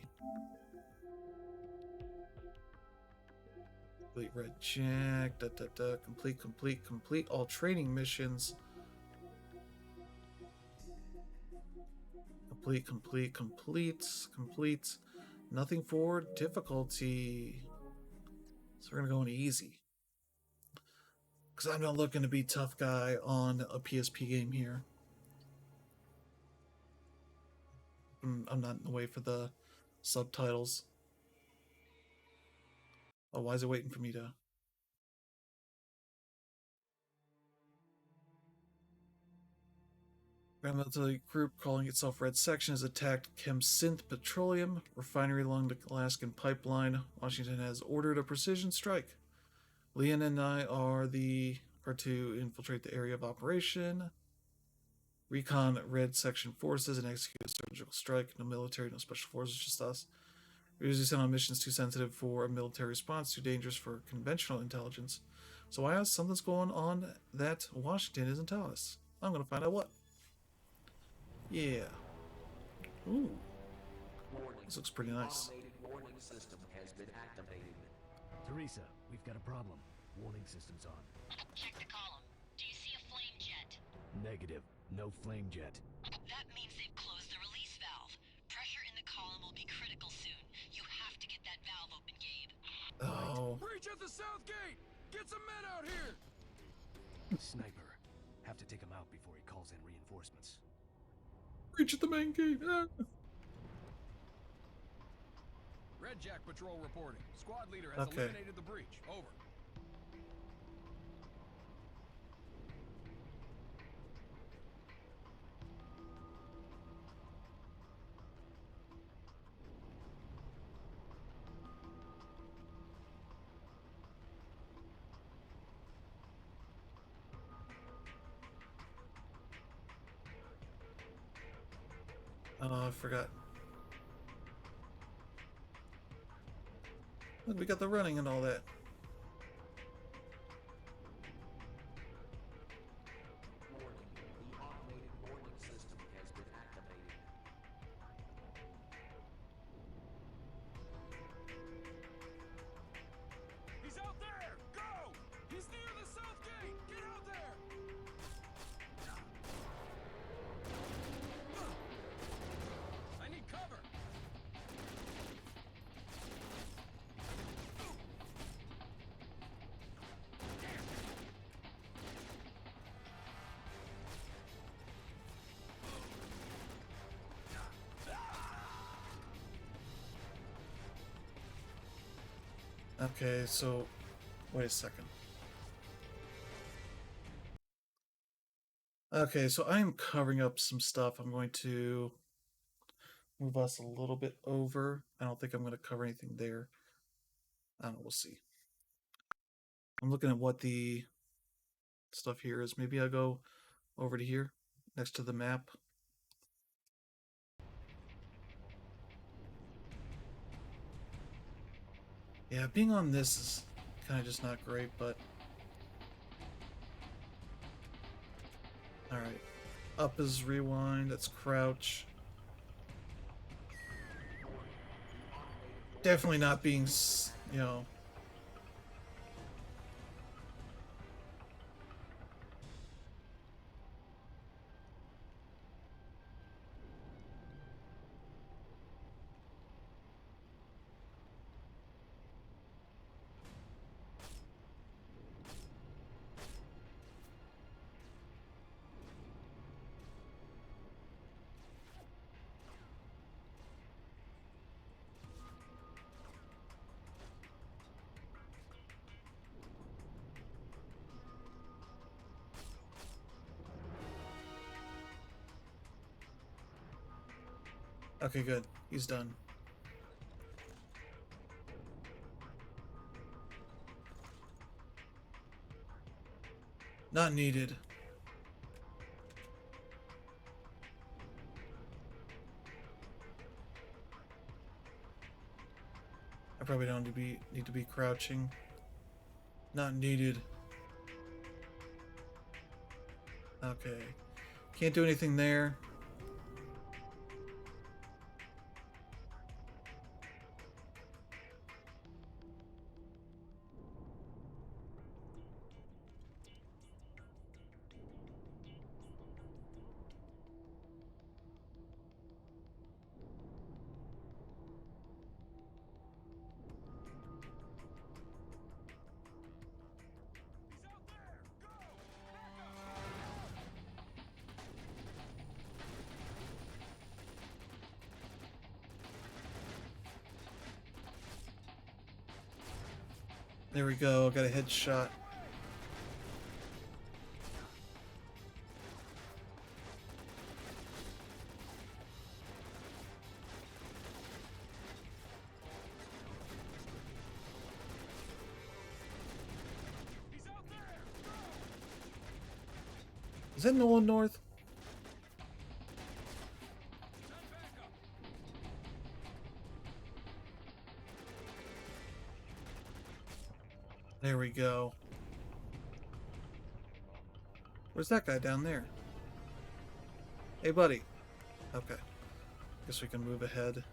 Complete red jack. Complete all training missions. Complete. Nothing for difficulty. So we're gonna go on easy. Because I'm not looking to be tough guy on a PSP game here. I'm not in the way for the subtitles. Oh, why is it waiting for me to... Paramilitary group calling itself Red Section has attacked Chemsynth Petroleum refinery along the Alaskan pipeline. Washington has ordered a precision strike. Leon and I are to infiltrate the area of operation. Recon Red Section forces and execute a surgical strike. No military, no special forces, just us. We usually send on missions too sensitive for a military response, too dangerous for conventional intelligence. So I asked something's going on that Washington isn't telling us. I'm gonna find out what. Yeah. Ooh. Warning. This looks pretty nice. Automated warning system has been activated. Teresa, we've got a problem. Warning system's on. Check the column. Do you see a flame jet? Negative. No flame jet. That means they've closed the release valve. Pressure in the column will be critical soon. You have to get that valve open, Gabe. Oh. Breach at the south gate! Get some men out here! Sniper. Have to take him out before he calls in reinforcements. Reach at the main gate. Red Jack Patrol reporting. Squad leader has Okay. eliminated the breach. Over. Oh, I forgot. Look, we got the running and all that. Warning. The automated warning system has been activated. He's out there! Go! He's near the south gate! Get out there! I need cover! Okay, so wait a second. Okay, so I am covering up some stuff. I'm going to move us a little bit over. I don't think I'm going to cover anything there. I don't know, we'll see. I'm looking at what the stuff here is. Maybe I'll go over to here, next to the map. Yeah, being on this is kind of just not great, but... Alright. Up is rewind, that's crouch. Definitely not being, you know... Okay, good. He's done. Not needed. I probably don't need to be crouching. Not needed. Okay. Can't do anything there. He's out there! Go! There we go. Got a headshot. He's out there! Go! Is that Nolan North? Send backup! There we go. Where's that guy down there? Hey, buddy. Okay. Guess we can move ahead.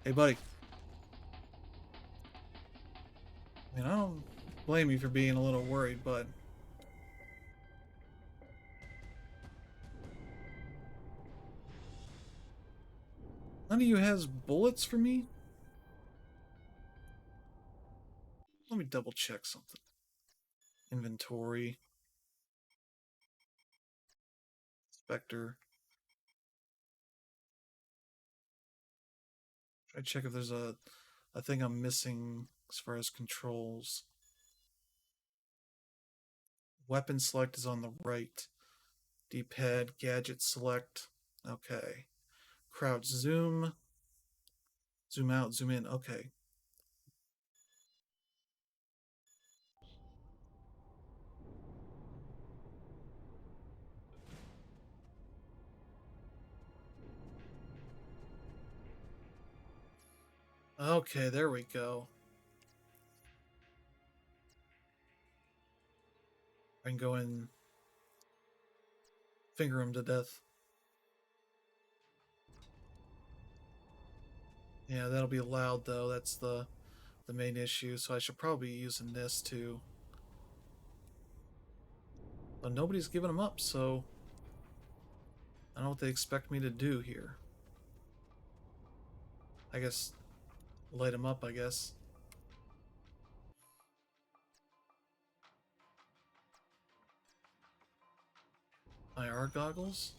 Hey, buddy. I mean, I don't blame you for being a little worried, but... None of you has bullets for me? Let me double check something. Inventory. Spectre. Try to check if there's a thing I'm missing as far as controls. Weapon select is on the right. D-pad, gadget select. Okay. Crouch zoom. Zoom out, zoom in. Okay. Okay, there we go. I can go and finger him to death. Yeah, that'll be loud though. That's the main issue. So I should probably be using this too. But nobody's giving them up, so I don't know what they expect me to do here. I guess light them up, I guess. IR goggles?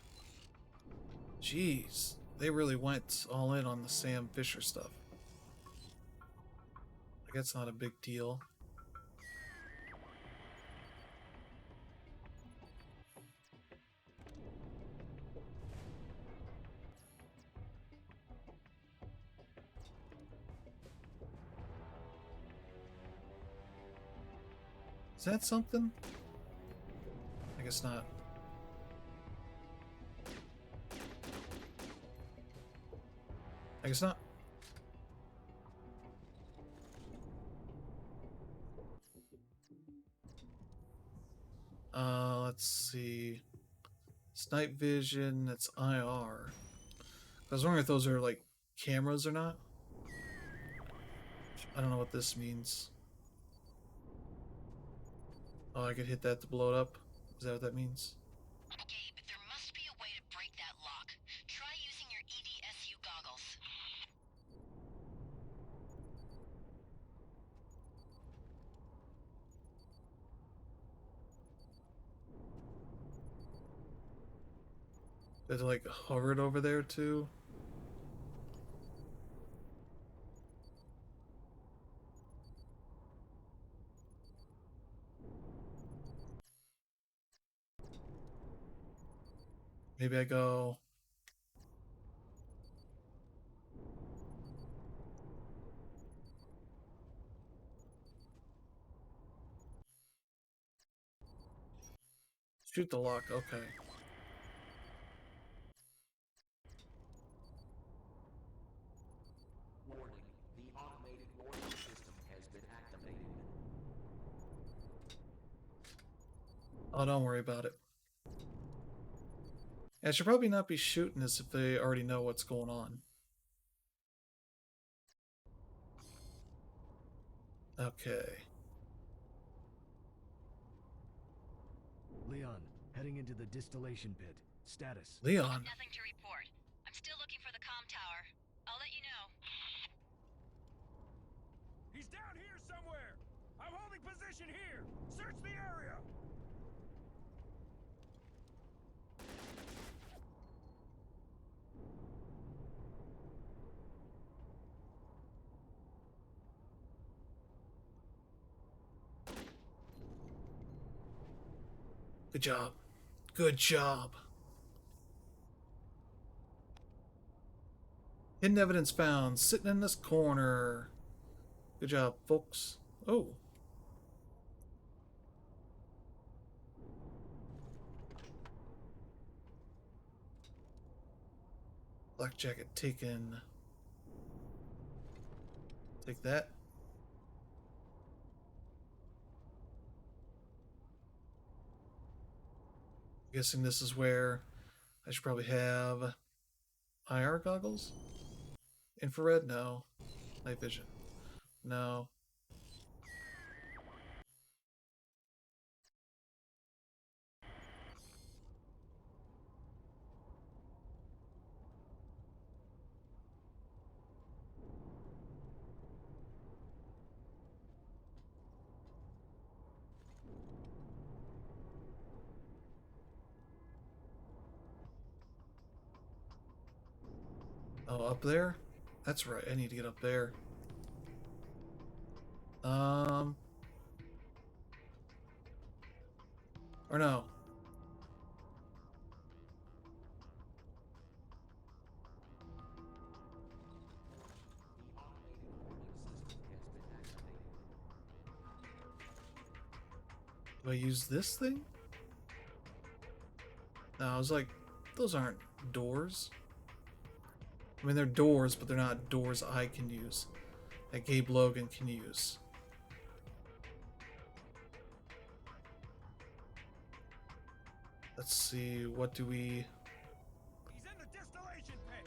Jeez, they really went all in on the Sam Fisher stuff. Like, that's not a big deal. Is that something? I guess not. I guess not. Let's see. Snipe vision, that's IR. I was wondering if those are like cameras or not. I don't know what this means. Oh, I could hit that to blow it up. Is that what that means? Gabe, there must be a way to break that lock. Try using your EDSU goggles. Did it like hover it over there too? Maybe I go... Shoot the lock, okay. Warning, the automated warning system has been activated. Oh, don't worry about it. I should probably not be shooting this if they already know what's going on. Okay. Leon, heading into the distillation pit. Status. Leon. Nothing to report. I'm still looking for the comm tower. I'll let you know. He's down here somewhere. I'm holding position here. Search the area. Good job. Good job. Hidden evidence found. Sitting in this corner. Good job, folks. Oh. Black jacket taken. Take that. Guessing this is where I should probably have IR goggles? Infrared? No. Night vision? No. Oh, up there? That's right, I need to get up there. Or no. Do I use this thing? No, I was like, those aren't doors. I mean, they're doors, but they're not doors I can use. That Gabe Logan can use. Let's see, what do we... He's in the distillation pit.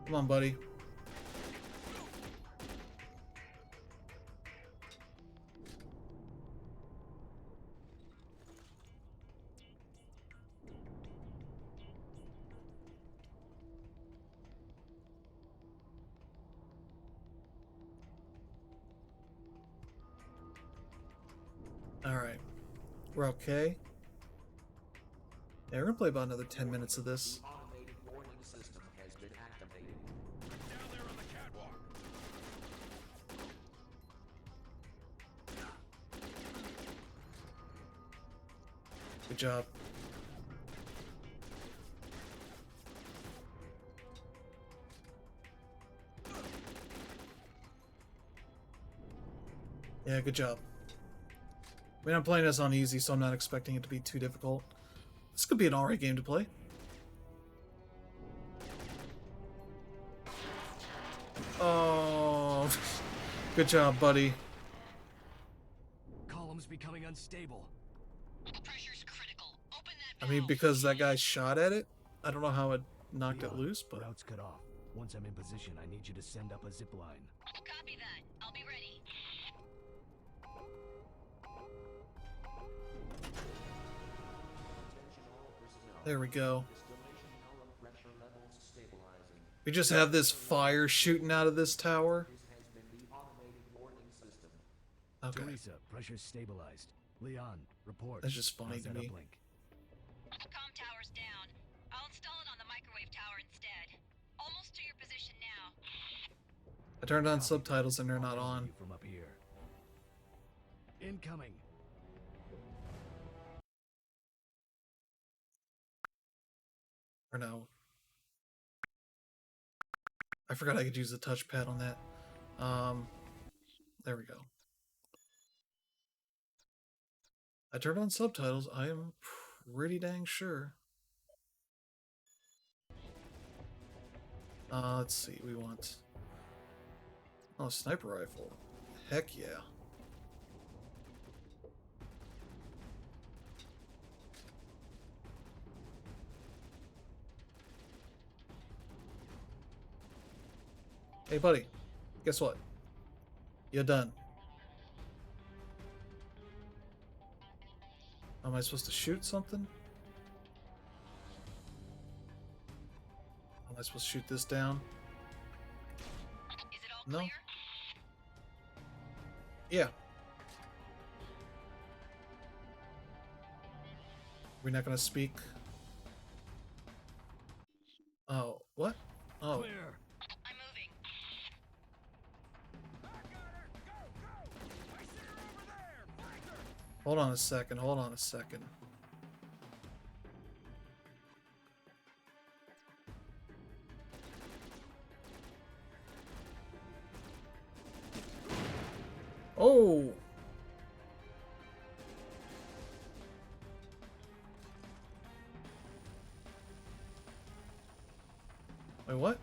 Come on, buddy. Alright. We're okay. Yeah, we're gonna play about another 10 minutes of this. The automated warning system has been activated. Down there on the catwalk. Good job. Yeah, good job. I mean, I'm playing this on easy, so I'm not expecting it to be too difficult. This could be an alright game to play. Oh, good job, buddy. Columns becoming unstable. Pressure's critical. Open that I mean, valve. because that guy shot at it, I don't know how it knocked it Leon, loose, but... Route's cut off. Once I'm in position, I need you to send up a zip line. Copy that. I'll be ready. There we go. Distillation column pressure levels stabilizing. We just have this fire shooting out of this tower. This has been the automated warning system. Okay. Teresa, pressure's stabilized. Leon, report. That's just funny How's to that me. uplink? Comm tower's down. I'll install it on the microwave tower instead. Almost to your position now. I turned on subtitles and they're not on. You from up here. Incoming. Or no. I forgot I could use the touchpad on that. There we go. I turned on subtitles. I am pretty dang sure. Let's see. We want... Oh, sniper rifle. Heck yeah. Hey, buddy. Guess what? You're done. Am I supposed to shoot something? Am I supposed to shoot this down? Is it all No. clear? Yeah. We're not gonna speak. Oh, what? Oh, Clear. I'm moving. I got her! Go! Go! I see her over there! Find her! hold on a second. Hold on a second. Oh! Wait, what?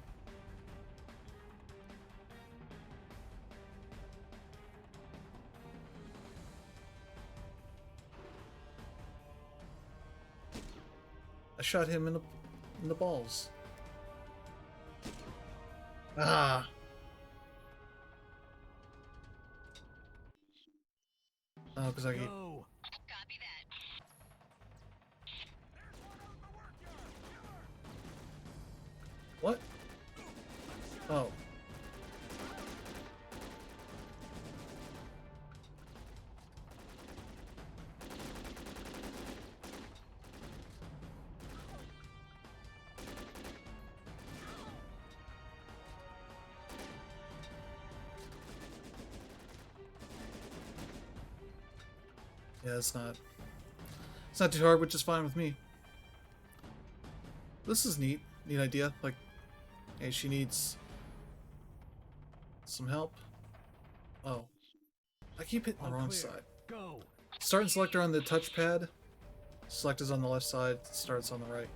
I shot him in the balls. Ah! Oh, because I keep... Go. Copy that. There's one out in the workyard! Kill her! What? Oh. Yeah, it's not too hard, which is fine with me. This is neat. Neat idea. Like, hey, she needs some help. Oh. I keep hitting the All wrong clear. side. Go. Start and selector on the touchpad. Select is on the left side, starts on the right.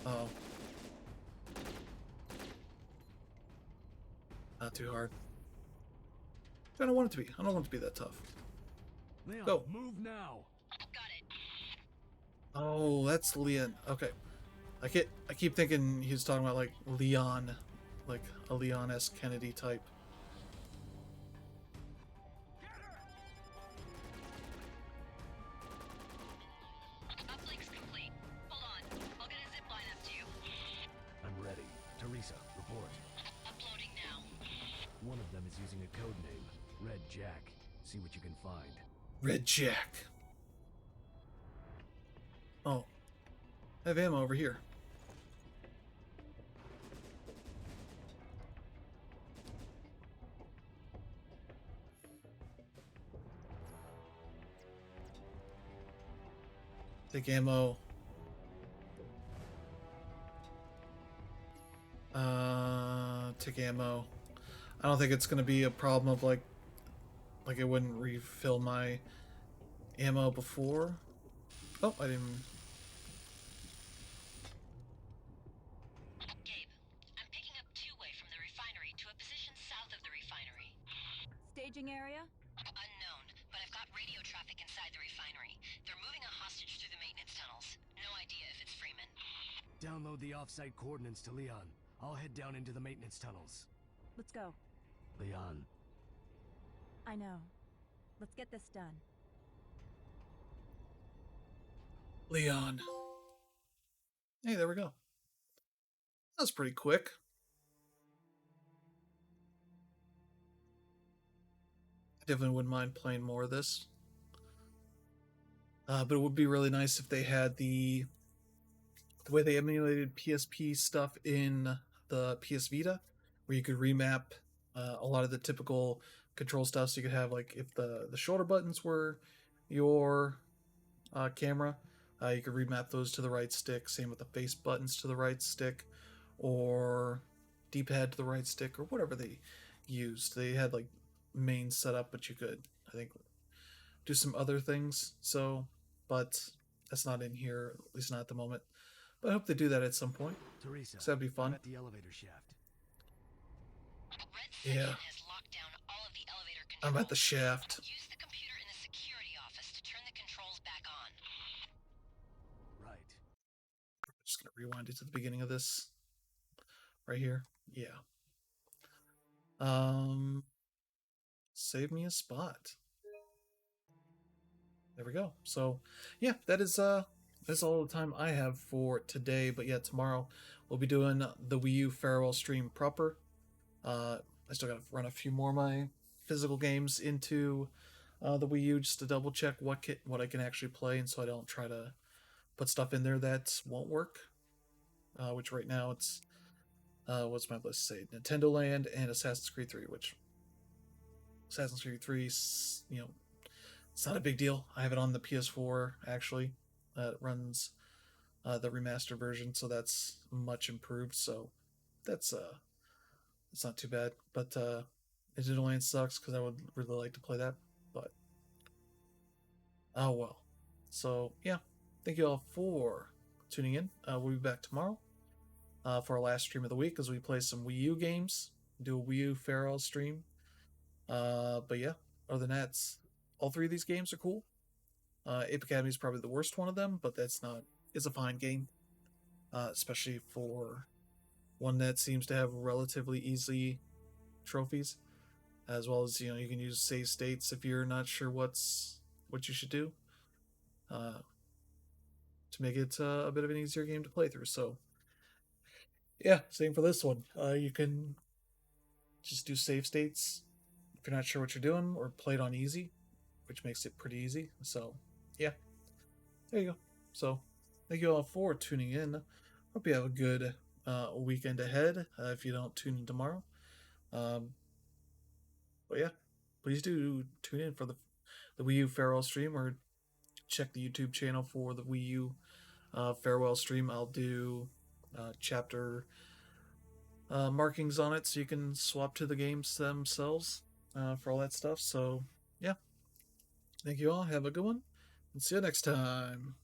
Oh. Not too hard. I don't want it to be. I don't want it to be that tough. Leon, Go. move now. Got it. Oh, that's Leon. Okay. I keep thinking he was talking about like Leon, like a Leon S. Kennedy type. Uplink's complete. Hold on. I'll get a zip line up to you. I'm ready. Teresa, report. Uploading now. One of them is using a code name, Red Jack. See what you can find. Red Jack. Oh. I have ammo over here. Take ammo. Take ammo. I don't think it's gonna be a problem of like it wouldn't refill my ammo before. Oh, I didn't. Gabe, I'm picking up two-way from the refinery to a position south of the refinery. Staging area? Unknown, but I've got radio traffic inside the refinery. They're moving a hostage through the maintenance tunnels. No idea if it's Freeman. Download the off-site coordinates to Leon. I'll head down into the maintenance tunnels. Let's go. Leon. I know. Let's get this done. Leon. Hey, there we go. That's pretty quick. I definitely wouldn't mind playing more of this. But it would be really nice if they had the way they emulated PSP stuff in the PS Vita, where you could remap a lot of the typical control stuff. So you could have like if the shoulder buttons were your camera, you could remap those to the right stick. Same with the face buttons to the right stick, or D-pad to the right stick, or whatever they used. They had like main setup, but you could, I think, do some other things. So, but that's not in here, at least not at the moment. But I hope they do that at some point. Teresa, 'Cause that'd be fun. I'm at the elevator shaft. Red Section Yeah, has locked down all of the elevator I'm controls. at the shaft. Use the computer in the security office to turn the controls back on. Right. Just gonna rewind it to the beginning of this right here. Yeah. Save me a spot. There we go. So, yeah, that's all the time I have for today. But yeah, tomorrow we'll be doing the Wii U farewell stream proper. I still got to run a few more of my physical games into the Wii U just to double check what I can actually play, and so I don't try to put stuff in there that won't work. Which right now it's what's my list say? Nintendo Land and Assassin's Creed 3, which Assassin's Creed 3, it's not a big deal. I have it on the PS4 actually. It runs the remastered version, so that's much improved. So that's it's not too bad. But Digital Land sucks because I would really like to play that. But oh well. So yeah, thank you all for tuning in. We'll be back tomorrow for our last stream of the week as we play some Wii U games. Do a Wii U farewell stream. But yeah, other than that, all three of these games are cool. Ape Academy is probably the worst one of them, but that's not. It's a fine game, especially for one that seems to have relatively easy trophies, as well as you can use save states if you're not sure what you should do, uh, to make it a bit of an easier game to play through. So yeah, same for this one. You can just do save states if you're not sure what you're doing, or play it on easy, which makes it pretty easy. So yeah, there you go. So thank you all for tuning in. Hope you have a good weekend ahead. If you don't tune in tomorrow, um, but yeah, please do tune in for the Wii U farewell stream, or check the YouTube channel for the Wii U farewell stream. I'll do chapter markings on it so you can swap to the games themselves for all that stuff. So yeah, thank you all. Have a good one, and see you next time.